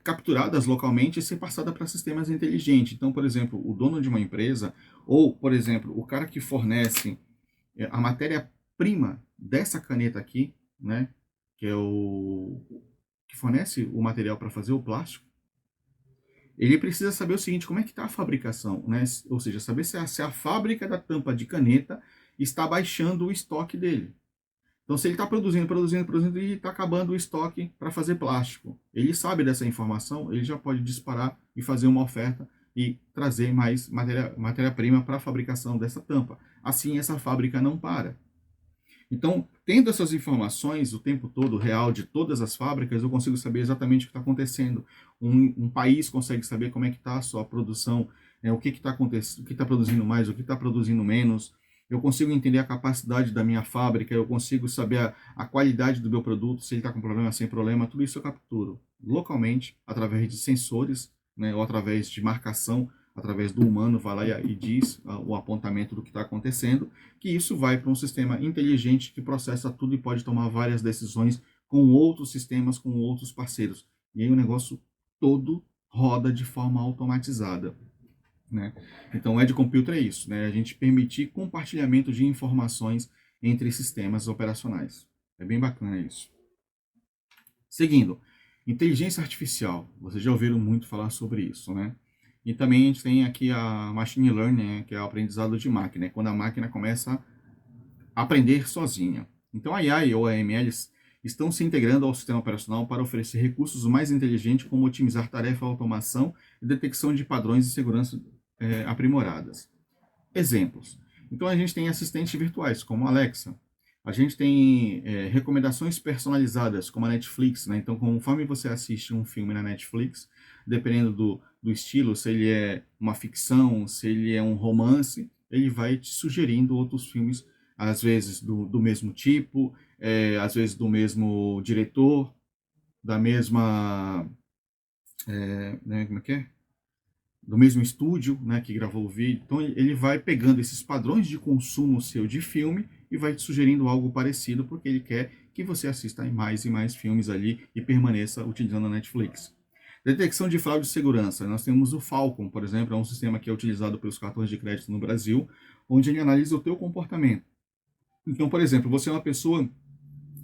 capturadas localmente e ser passadas para sistemas inteligentes. Então, por exemplo, o dono de uma empresa, ou, por exemplo, o cara que fornece a matéria-prima dessa caneta aqui, né, que é o que fornece o material para fazer o plástico, ele precisa saber o seguinte, como é que está a fabricação, né? Ou seja, saber se a fábrica da tampa de caneta está baixando o estoque dele. Então, se ele está produzindo e está acabando o estoque para fazer plástico, ele sabe dessa informação, ele já pode disparar e fazer uma oferta e trazer mais matéria-prima para a fabricação dessa tampa. Assim, essa fábrica não para. Então, tendo essas informações o tempo todo, real, de todas as fábricas, eu consigo saber exatamente o que está acontecendo. Um país consegue saber como é que está a sua produção, o que está acontecendo, o que está produzindo mais, o que está produzindo menos. Eu consigo entender a capacidade da minha fábrica, eu consigo saber a qualidade do meu produto, se ele está com problema, sem problema. Tudo isso eu capturo localmente, através de sensores, né, ou através de marcação através do humano, vai lá e diz o apontamento do que está acontecendo, que isso vai para um sistema inteligente que processa tudo e pode tomar várias decisões com outros sistemas, com outros parceiros. E aí o negócio todo roda de forma automatizada. Né? Então, o Edge Computer é isso, né? A gente permitir compartilhamento de informações entre sistemas operacionais. É bem bacana isso. Seguindo, inteligência artificial. Vocês já ouviram muito falar sobre isso, né? E também a gente tem aqui a machine learning, né? Que é o aprendizado de máquina, quando a máquina começa a aprender sozinha. Então, a AI ou a MLs estão se integrando ao sistema operacional para oferecer recursos mais inteligentes, como otimizar tarefa, automação e detecção de padrões de segurança aprimoradas. Exemplos. Então, a gente tem assistentes virtuais, como a Alexa. A gente tem recomendações personalizadas, como a Netflix. Né? Então, conforme você assiste um filme na Netflix, dependendo do estilo, se ele é uma ficção, se ele é um romance, ele vai te sugerindo outros filmes, às vezes do mesmo tipo, às vezes do mesmo diretor, da mesma... né, como é que é? Do mesmo estúdio, né, que gravou o vídeo. Então ele vai pegando esses padrões de consumo seu de filme e vai te sugerindo algo parecido, porque ele quer que você assista mais e mais filmes ali e permaneça utilizando a Netflix. Detecção de fraude de segurança. Nós temos o Falcon, por exemplo, é um sistema que é utilizado pelos cartões de crédito no Brasil, onde ele analisa o teu comportamento. Então, por exemplo, você é uma pessoa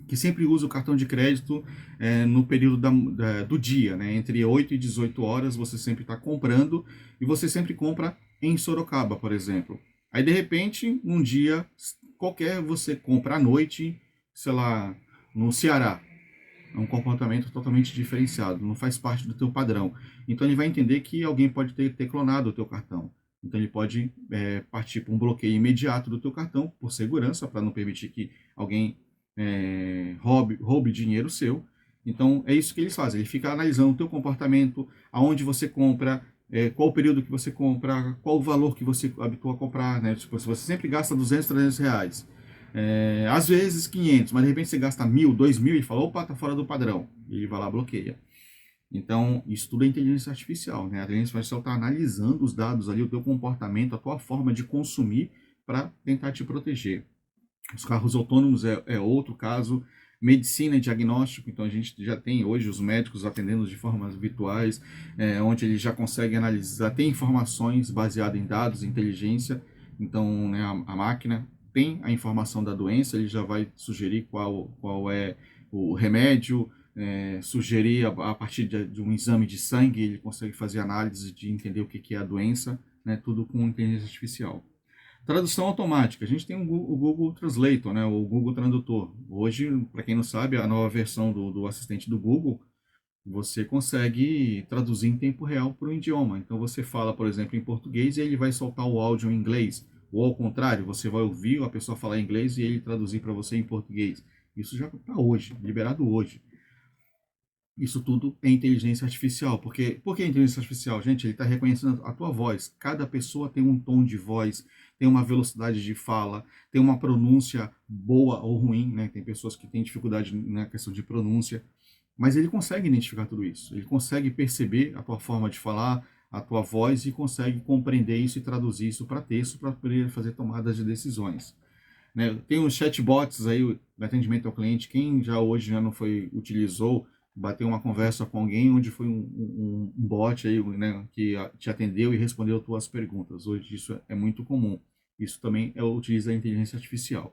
que sempre usa o cartão de crédito no período do dia, né? Entre 8 e 18 horas você sempre está comprando e você sempre compra em Sorocaba, por exemplo. Aí, de repente, um dia qualquer você compra à noite, sei lá, no Ceará. É um comportamento totalmente diferenciado, não faz parte do teu padrão. Então ele vai entender que alguém pode ter clonado o teu cartão. Então ele pode partir para um bloqueio imediato do teu cartão, por segurança, para não permitir que alguém roube dinheiro seu. Então é isso que eles fazem, ele fica analisando o teu comportamento, aonde você compra, qual o período que você compra, qual o valor que você habitua a comprar. Né? Tipo, se você sempre gasta 200, 300 reais, às vezes 500, mas de repente você gasta 1.000, 2.000 e fala, opa, tá fora do padrão. E ele vai lá, bloqueia. Então, isso tudo é inteligência artificial, né? A inteligência artificial está analisando os dados ali, o teu comportamento, a tua forma de consumir para tentar te proteger. Os carros autônomos é outro caso. Medicina e diagnóstico, então a gente já tem hoje os médicos atendendo de formas virtuais, onde eles já conseguem analisar, tem informações baseadas em dados, inteligência. Então, né, a máquina tem a informação da doença, ele já vai sugerir qual é o remédio, sugerir a partir de um exame de sangue, ele consegue fazer análise de entender o que é a doença, né, tudo com inteligência artificial. Tradução automática. A gente tem o Google Translator, né, o Google Tradutor. Hoje, para quem não sabe, a nova versão do assistente do Google, você consegue traduzir em tempo real para o idioma. Então você fala, por exemplo, em português e ele vai soltar o áudio em inglês. Ou ao contrário, você vai ouvir a pessoa falar inglês e ele traduzir para você em português. Isso já está hoje, liberado hoje. Isso tudo é inteligência artificial. Por que inteligência artificial? Gente, ele está reconhecendo a tua voz. Cada pessoa tem um tom de voz, tem uma velocidade de fala, tem uma pronúncia boa ou ruim, né? Tem pessoas que têm dificuldade na questão de pronúncia, mas ele consegue identificar tudo isso. Ele consegue perceber a tua forma de falar, a tua voz e consegue compreender isso e traduzir isso para texto para poder fazer tomadas de decisões. Né? Tem os chatbots aí, o atendimento ao cliente. Quem já hoje já não foi, utilizou, bateu uma conversa com alguém onde foi um bot aí, né, que te atendeu e respondeu tuas perguntas. Hoje isso é muito comum. Isso também utiliza a inteligência artificial.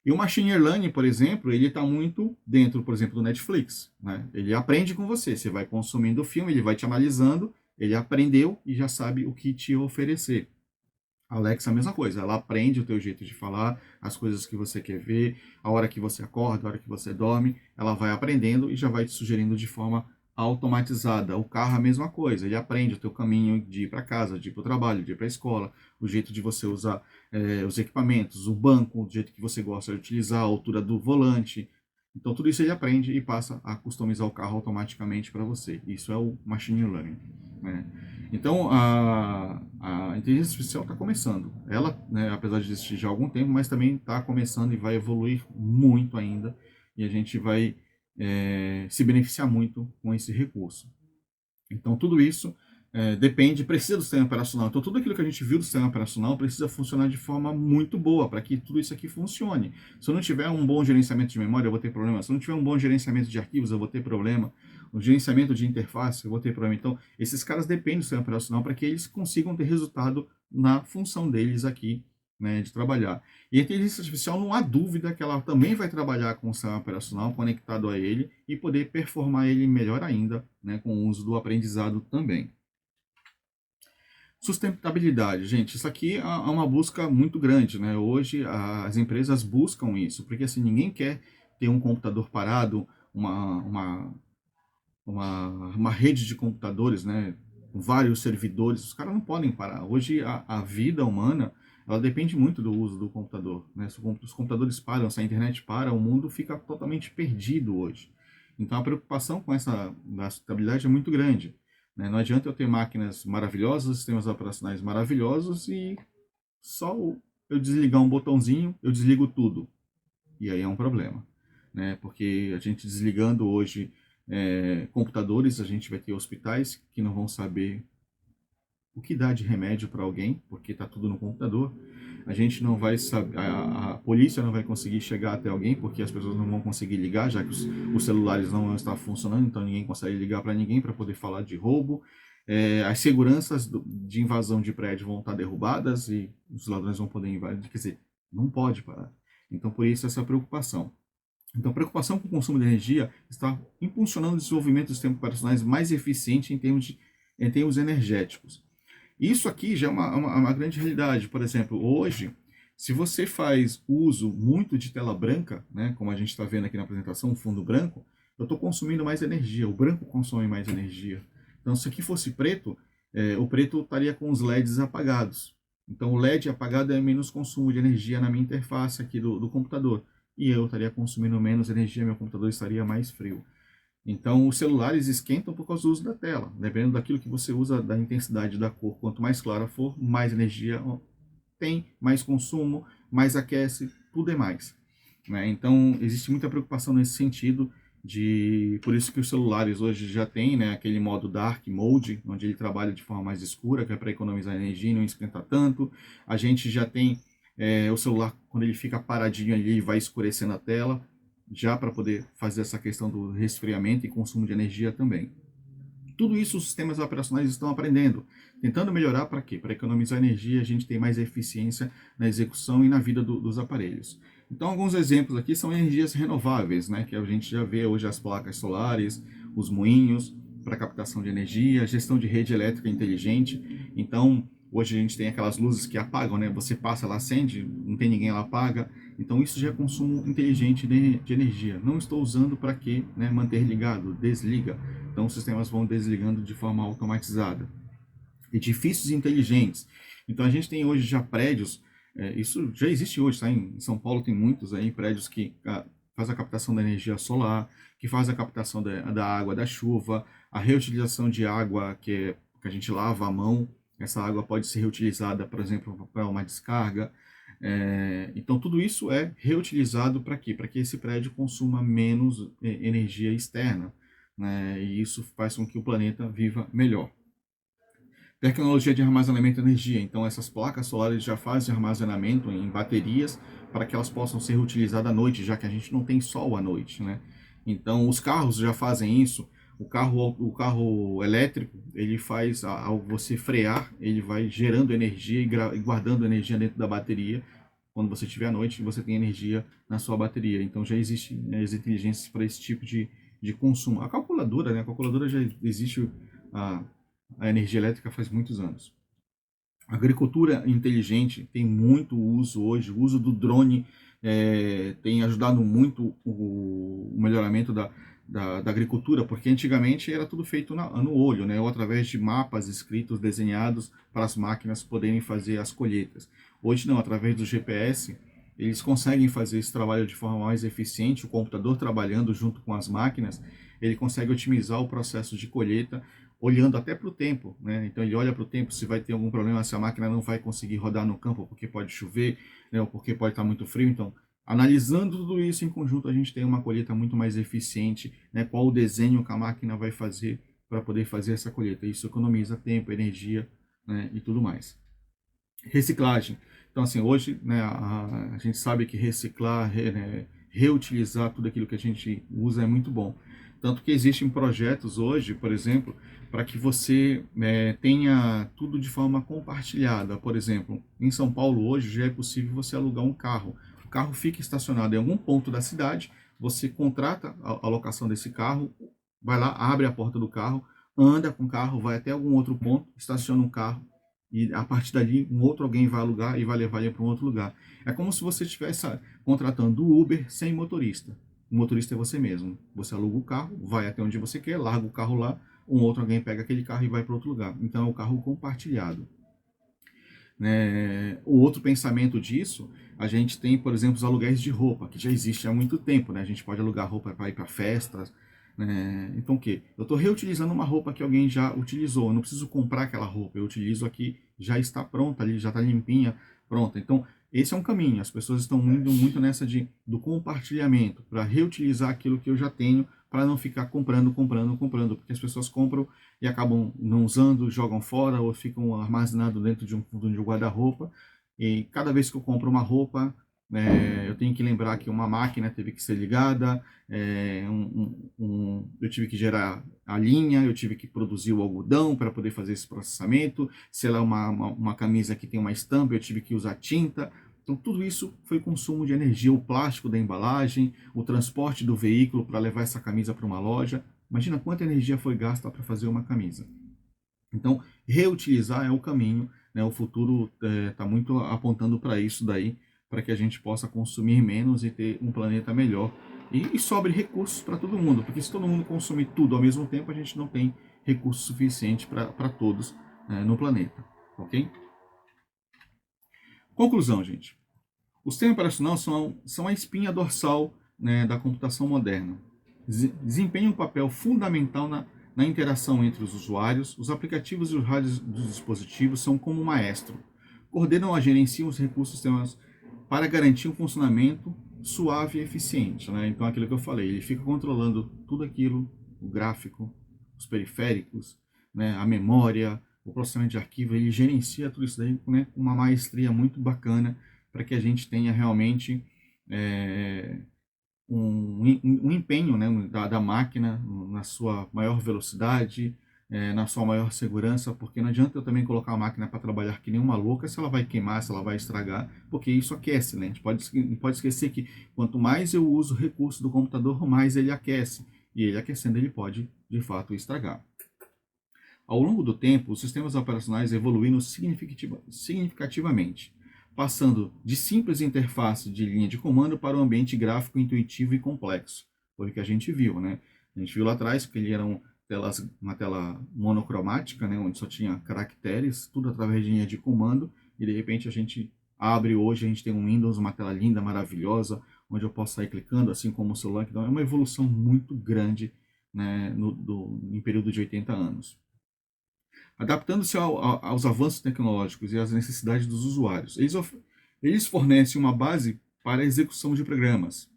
E o Machine Learning, por exemplo, ele está muito dentro, por exemplo, do Netflix. Né? Ele aprende com você. Você vai consumindo o filme, ele vai te analisando, ele aprendeu e já sabe o que te oferecer. A Alexa é a mesma coisa, ela aprende o teu jeito de falar, as coisas que você quer ver, a hora que você acorda, a hora que você dorme, ela vai aprendendo e já vai te sugerindo de forma automatizada. O carro é a mesma coisa, ele aprende o teu caminho de ir para casa, de ir para o trabalho, de ir para a escola, o jeito de você usar os equipamentos, o banco, o jeito que você gosta de utilizar, a altura do volante. Então tudo isso ele aprende e passa a customizar o carro automaticamente para você. Isso é o Machine Learning. Né? Então, a inteligência artificial está começando. Ela, né, apesar de existir já há algum tempo, mas também está começando e vai evoluir muito ainda. E a gente vai se beneficiar muito com esse recurso. Então, tudo isso depende, precisa do sistema operacional. Então, tudo aquilo que a gente viu do sistema operacional precisa funcionar de forma muito boa para que tudo isso aqui funcione. Se eu não tiver um bom gerenciamento de memória, eu vou ter problema. Se eu não tiver um bom gerenciamento de arquivos, eu vou ter problema. O gerenciamento de interface, eu vou ter problema. Então, esses caras dependem do sistema operacional para que eles consigam ter resultado na função deles aqui, né, de trabalhar. E a inteligência artificial, não há dúvida que ela também vai trabalhar com o sistema operacional conectado a ele e poder performar ele melhor ainda, né, com o uso do aprendizado também. Sustentabilidade, gente, isso aqui é uma busca muito grande, né? Hoje as empresas buscam isso, porque assim, ninguém quer ter um computador parado, uma rede de computadores, né? Com vários servidores, os caras não podem parar. Hoje a vida humana, ela depende muito do uso do computador, né? Se os computadores param, se a internet para, o mundo fica totalmente perdido hoje. Então a preocupação com essa da sustentabilidade é muito grande, né? Não adianta eu ter máquinas maravilhosas, sistemas operacionais maravilhosos e só eu desligar um botãozinho, eu desligo tudo. E aí é um problema, né? Porque a gente desligando hoje computadores, a gente vai ter hospitais que não vão saber o que dá de remédio para alguém, porque está tudo no computador. A gente não vai saber, a polícia não vai conseguir chegar até alguém, porque as pessoas não vão conseguir ligar, já que os celulares não vão estar funcionando, então ninguém consegue ligar para ninguém para poder falar de roubo. As seguranças de invasão de prédio vão estar derrubadas e os ladrões vão poder invadir. Quer dizer, não pode parar. Então, por isso, essa preocupação. Então, a preocupação com o consumo de energia está impulsionando o desenvolvimento dos sistemas operacionais mais eficientes em termos energéticos. Isso aqui já é uma grande realidade. Por exemplo, hoje, se você faz uso muito de tela branca, né, como a gente está vendo aqui na apresentação, um fundo branco, eu estou consumindo mais energia. O branco consome mais energia. Então, se aqui fosse preto, o preto estaria com os LEDs apagados. Então, o LED apagado é menos consumo de energia na minha interface aqui do computador. E eu estaria consumindo menos energia, meu computador estaria mais frio. Então, os celulares esquentam por causa do uso da tela. Dependendo daquilo que você usa, da intensidade da cor, quanto mais clara for, mais energia tem, mais consumo, mais aquece, tudo é mais, né? Então, existe muita preocupação nesse sentido, por isso que os celulares hoje já têm, né, aquele modo Dark Mode, onde ele trabalha de forma mais escura, que é para economizar energia e não esquentar tanto. A gente já tem o celular, quando ele fica paradinho ali, vai escurecendo a tela, já para poder fazer essa questão do resfriamento e consumo de energia também. Tudo isso os sistemas operacionais estão aprendendo, tentando melhorar para quê? Para economizar energia, a gente ter mais eficiência na execução e na vida dos aparelhos. Então, alguns exemplos aqui são energias renováveis, né, que a gente já vê hoje as placas solares, os moinhos para captação de energia, gestão de rede elétrica inteligente. Então, hoje a gente tem aquelas luzes que apagam, né? Você passa, ela acende, não tem ninguém, ela apaga. Então isso já é consumo inteligente de energia. Não estou usando para quê? Né? Manter ligado, desliga. Então os sistemas vão desligando de forma automatizada. Edifícios inteligentes. Então a gente tem hoje já prédios, isso já existe hoje, tá? Em São Paulo tem muitos aí prédios que faz a captação da energia solar, que faz a captação da água da chuva, a reutilização de água que a gente lava a mão. Essa água pode ser reutilizada, por exemplo, para uma descarga. Então, tudo isso é reutilizado para quê? Para que esse prédio consuma menos energia externa, né? E isso faz com que o planeta viva melhor. Tecnologia de armazenamento de energia. Então, essas placas solares já fazem armazenamento em baterias para que elas possam ser reutilizadas à noite, já que a gente não tem sol à noite, né? Então, os carros já fazem isso. O carro elétrico, ele faz, ao você frear, ele vai gerando energia e guardando energia dentro da bateria. Quando você estiver à noite, você tem energia na sua bateria. Então, já existem, né, as inteligências para esse tipo de consumo. A calculadora, né? A calculadora já existe a energia elétrica faz muitos anos. A agricultura inteligente tem muito uso hoje. O uso do drone tem ajudado muito o melhoramento da agricultura, porque antigamente era tudo feito no olho, né, ou através de mapas escritos, desenhados para as máquinas poderem fazer as colheitas. Hoje não, através do GPS, eles conseguem fazer esse trabalho de forma mais eficiente. O computador trabalhando junto com as máquinas, ele consegue otimizar o processo de colheita, olhando até para o tempo, né? Então ele olha para o tempo, se vai ter algum problema, se a máquina não vai conseguir rodar no campo porque pode chover, né, ou porque pode estar muito frio. Então, analisando tudo isso em conjunto, a gente tem uma colheita muito mais eficiente, né? Qual o desenho que a máquina vai fazer para poder fazer essa colheita. Isso economiza tempo, energia, né, e tudo mais. Reciclagem. Então, assim, hoje, né, a gente sabe que reciclar, né, reutilizar tudo aquilo que a gente usa é muito bom. Tanto que existem projetos hoje, por exemplo, para que você tenha tudo de forma compartilhada. Por exemplo, em São Paulo hoje já é possível você alugar um carro. O carro fica estacionado em algum ponto da cidade, você contrata a locação desse carro, vai lá, abre a porta do carro, anda com o carro, vai até algum outro ponto, estaciona um carro, e a partir dali um outro alguém vai alugar e vai levar ele para um outro lugar. É como se você estivesse contratando o Uber sem motorista. O motorista é você mesmo. Você aluga o carro, vai até onde você quer, larga o carro lá, um outro alguém pega aquele carro e vai para outro lugar. Então é o carro compartilhado. Né? O outro pensamento disso, a gente tem, por exemplo, os aluguéis de roupa, que já existe há muito tempo. Né? A gente pode alugar roupa para ir para festas. Né? Então o que? Eu estou reutilizando uma roupa que alguém já utilizou. Eu não preciso comprar aquela roupa. Eu utilizo aqui, já está pronta ali, já está limpinha, pronta. Então esse é um caminho. As pessoas estão indo muito nessa do compartilhamento, para reutilizar aquilo que eu já tenho, para não ficar comprando, porque as pessoas compram e acabam não usando, jogam fora ou ficam armazenados dentro de um guarda-roupa. E cada vez que eu compro uma roupa, eu tenho que lembrar que uma máquina teve que ser ligada, eu tive que gerar a linha, eu tive que produzir o algodão para poder fazer esse processamento. Se ela é uma camisa que tem uma estampa, eu tive que usar tinta. Então, tudo isso foi consumo de energia, o plástico da embalagem, o transporte do veículo para levar essa camisa para uma loja. Imagina quanta energia foi gasta para fazer uma camisa. Então, reutilizar é o caminho, né? O futuro está muito apontando para isso daí, para que a gente possa consumir menos e ter um planeta melhor. E sobre recursos para todo mundo, porque se todo mundo consumir tudo ao mesmo tempo, a gente não tem recurso suficiente para todos no planeta, ok? Conclusão, gente. Os sistemas operacionais são a espinha dorsal, né, da computação moderna. Desempenham um papel fundamental na interação entre os usuários. Os aplicativos e os rádios dos dispositivos são como um maestro. Coordenam e gerenciam os recursos sistemas para garantir um funcionamento suave e eficiente. Né? Então, aquilo que eu falei, ele fica controlando tudo aquilo, o gráfico, os periféricos, né, a memória, o processamento de arquivo, ele gerencia tudo isso daí, né, com uma maestria muito bacana, para que a gente tenha realmente um empenho, né, da máquina na sua maior velocidade, na sua maior segurança, porque não adianta eu também colocar a máquina para trabalhar que nem uma louca se ela vai queimar, se ela vai estragar, porque isso aquece, né? A gente pode esquecer que quanto mais eu uso o recurso do computador, mais ele aquece, e ele aquecendo ele pode, de fato, estragar. Ao longo do tempo, os sistemas operacionais evoluíram significativamente, passando de simples interface de linha de comando para um ambiente gráfico intuitivo e complexo. Foi o que a gente viu, né? A gente viu lá atrás que ele era uma tela monocromática, né, onde só tinha caracteres, tudo através de linha de comando, e de repente a gente abre hoje, a gente tem um Windows, uma tela linda, maravilhosa, onde eu posso sair clicando, assim como o celular. Então é uma evolução muito grande, né, em período de 80 anos. Adaptando-se aos avanços tecnológicos e às necessidades dos usuários. Eles fornecem uma base para a execução de programas,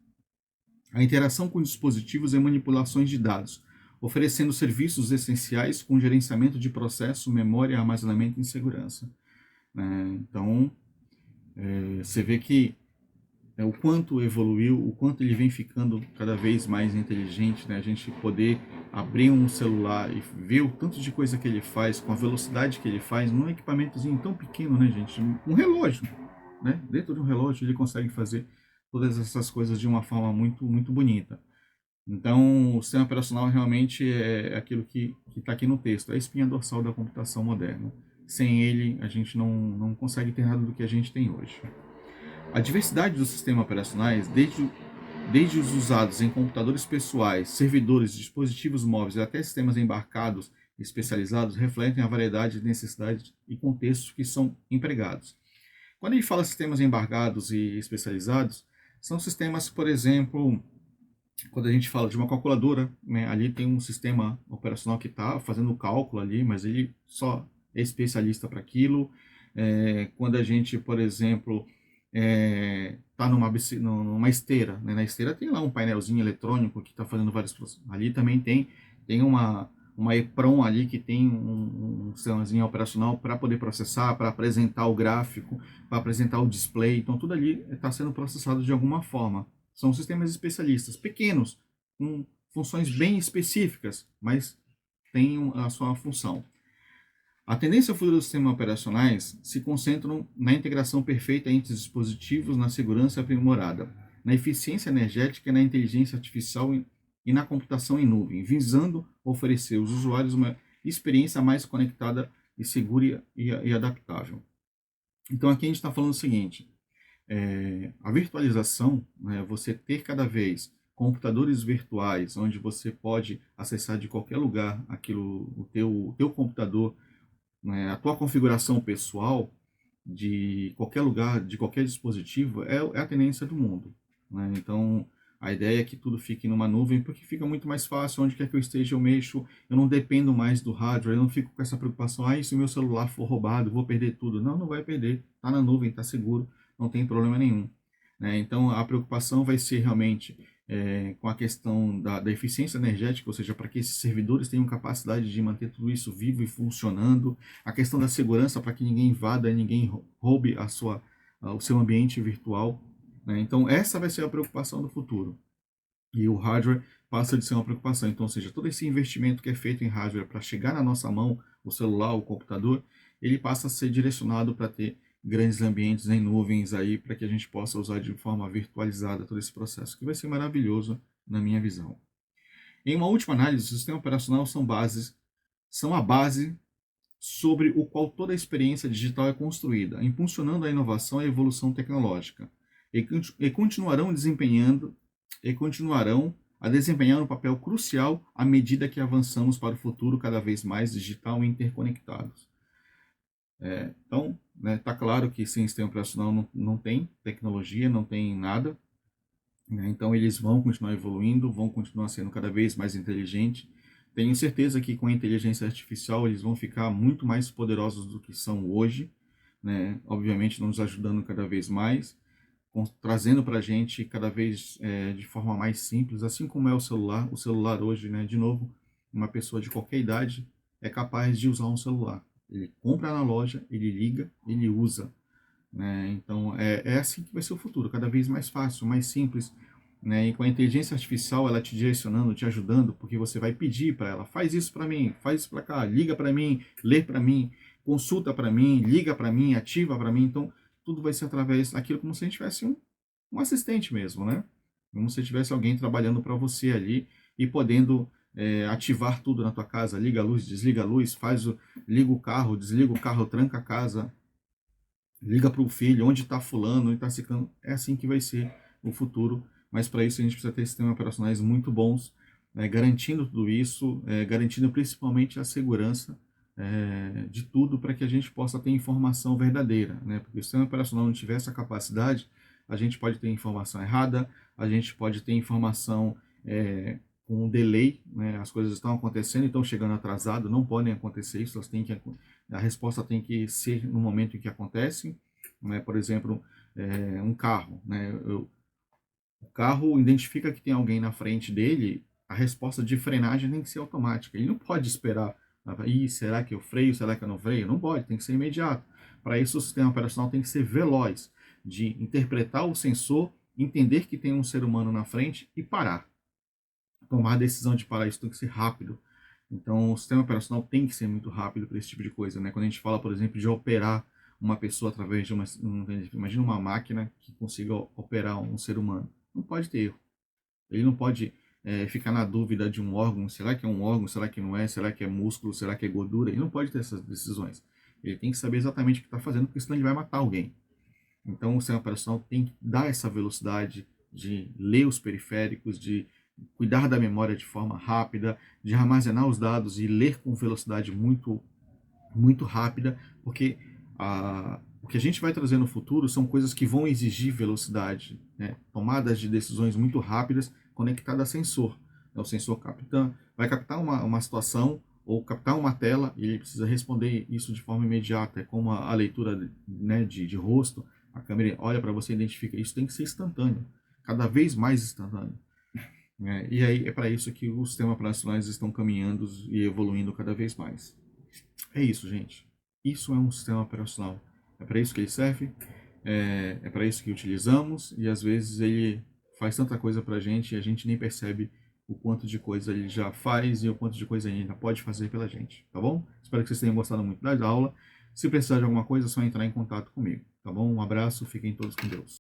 a interação com dispositivos e manipulações de dados, oferecendo serviços essenciais com gerenciamento de processo, memória, armazenamento e segurança. Então, você vê que o quanto evoluiu, o quanto ele vem ficando cada vez mais inteligente, né? A gente poder abrir um celular e ver o tanto de coisa que ele faz, com a velocidade que ele faz, num equipamentozinho tão pequeno, né, gente? Um relógio, né? Dentro de um relógio ele consegue fazer todas essas coisas de uma forma muito, muito bonita. Então, o sistema operacional realmente é aquilo que está aqui no texto, é a espinha dorsal da computação moderna. Sem ele, a gente não consegue ter nada do que a gente tem hoje. A diversidade dos sistemas operacionais, desde os usados em computadores pessoais, servidores, dispositivos móveis até sistemas embarcados especializados, refletem a variedade de necessidades e contextos que são empregados. Quando a gente fala sistemas embarcados e especializados, são sistemas, por exemplo, quando a gente fala de uma calculadora, né, ali tem um sistema operacional que está fazendo o cálculo ali, mas ele só é especialista para aquilo. Quando a gente, por exemplo, está numa esteira, né? Na esteira tem lá um painelzinho eletrônico que está fazendo vários processos. Ali também tem uma EPROM ali que tem um sistemazinho operacional para poder processar, para apresentar o gráfico, para apresentar o display. Então, tudo ali está sendo processado de alguma forma. São sistemas especialistas, pequenos, com funções bem específicas, mas têm a sua função. A tendência futura dos sistemas operacionais se concentram na integração perfeita entre os dispositivos, na segurança aprimorada, na eficiência energética, na inteligência artificial e na computação em nuvem, visando oferecer aos usuários uma experiência mais conectada e segura e adaptável. Então aqui a gente está falando o seguinte, a virtualização, né, você ter cada vez computadores virtuais, onde você pode acessar de qualquer lugar o teu computador, né, a tua configuração pessoal de qualquer lugar, de qualquer dispositivo, é a tendência do mundo. Né? Então, a ideia é que tudo fique numa nuvem, porque fica muito mais fácil, onde quer que eu esteja eu mexo, eu não dependo mais do hardware, eu não fico com essa preocupação, se o meu celular for roubado, vou perder tudo. Não, não vai perder, está na nuvem, está seguro, não tem problema nenhum. Né? Então, a preocupação vai ser realmente com a questão da eficiência energética, ou seja, para que esses servidores tenham capacidade de manter tudo isso vivo e funcionando, a questão da segurança, para que ninguém invada, ninguém roube o seu ambiente virtual. Né? Então, essa vai ser a preocupação do futuro. E o hardware passa de ser uma preocupação. Então, ou seja, todo esse investimento que é feito em hardware para chegar na nossa mão, o celular, o computador, ele passa a ser direcionado para ter grandes ambientes em nuvens aí, para que a gente possa usar de forma virtualizada todo esse processo, que vai ser maravilhoso na minha visão. Em uma última análise, o sistema operacional são a base sobre o qual toda a experiência digital é construída, impulsionando a inovação e a evolução tecnológica, e continuarão a desempenhar um papel crucial à medida que avançamos para o futuro cada vez mais digital e interconectados. Então, tá claro que sem sistema operacional não tem tecnologia, não tem nada. Né? Então, eles vão continuar evoluindo, vão continuar sendo cada vez mais inteligentes. Tenho certeza que com a inteligência artificial eles vão ficar muito mais poderosos do que são hoje. Né? Obviamente, nos ajudando cada vez mais, trazendo para a gente cada vez de forma mais simples, assim como é o celular. O celular hoje, né, de novo, uma pessoa de qualquer idade é capaz de usar um celular. Ele compra na loja, ele liga, ele usa. Né? Então, é assim que vai ser o futuro, cada vez mais fácil, mais simples. Né? E com a inteligência artificial, ela te direcionando, te ajudando, porque você vai pedir para ela, faz isso para mim, faz isso para cá, liga para mim, lê para mim, consulta para mim, liga para mim, ativa para mim. Então, tudo vai ser através daquilo como se a gente tivesse um assistente mesmo, né? Como se tivesse alguém trabalhando para você ali e podendo ativar tudo na tua casa, liga a luz, desliga a luz, liga o carro, desliga o carro, tranca a casa, liga para o filho, onde está fulano, onde está ciclano. É assim que vai ser o futuro, mas para isso a gente precisa ter sistemas operacionais muito bons, garantindo tudo isso, garantindo principalmente a segurança de tudo, para que a gente possa ter informação verdadeira, né? Porque se o sistema operacional não tiver essa capacidade, a gente pode ter informação errada, a gente pode ter informação com um delay, né? As coisas estão acontecendo e estão chegando atrasado, não podem acontecer isso, a resposta tem que ser no momento em que acontece. Né? Por exemplo, um carro, né? O carro identifica que tem alguém na frente dele, a resposta de frenagem tem que ser automática, ele não pode esperar, será que eu freio, será que eu não freio? Não pode, tem que ser imediato. Para isso o sistema operacional tem que ser veloz, de interpretar o sensor, entender que tem um ser humano na frente e parar. Tomar a decisão de parar, isso tem que ser rápido. Então, o sistema operacional tem que ser muito rápido para esse tipo de coisa. Né? Quando a gente fala, por exemplo, de operar uma pessoa através de imagina uma máquina que consiga operar um ser humano. Não pode ter erro. Ele não pode ficar na dúvida de um órgão. Será que é um órgão? Será que não é? Será que é músculo? Será que é gordura? Ele não pode ter essas decisões. Ele tem que saber exatamente o que está fazendo, porque senão ele vai matar alguém. Então, o sistema operacional tem que dar essa velocidade de ler os periféricos, de cuidar da memória de forma rápida, de armazenar os dados e ler com velocidade muito, muito rápida, porque o que a gente vai trazer no futuro são coisas que vão exigir velocidade, né? Tomadas de decisões muito rápidas conectadas a sensor. O sensor vai captar uma situação ou captar uma tela e ele precisa responder isso de forma imediata. É como a leitura, né, de rosto, a câmera olha para você e identifica. Isso tem que ser instantâneo, cada vez mais instantâneo. né? E aí é para isso que os sistemas operacionais estão caminhando e evoluindo cada vez mais. É isso, gente. Isso é um sistema operacional. É para isso que ele serve, é para isso que utilizamos, e às vezes ele faz tanta coisa para a gente e a gente nem percebe o quanto de coisa ele já faz e o quanto de coisa ele ainda pode fazer pela gente, tá bom? Espero que vocês tenham gostado muito da aula. Se precisar de alguma coisa, é só entrar em contato comigo, tá bom? Um abraço, fiquem todos com Deus.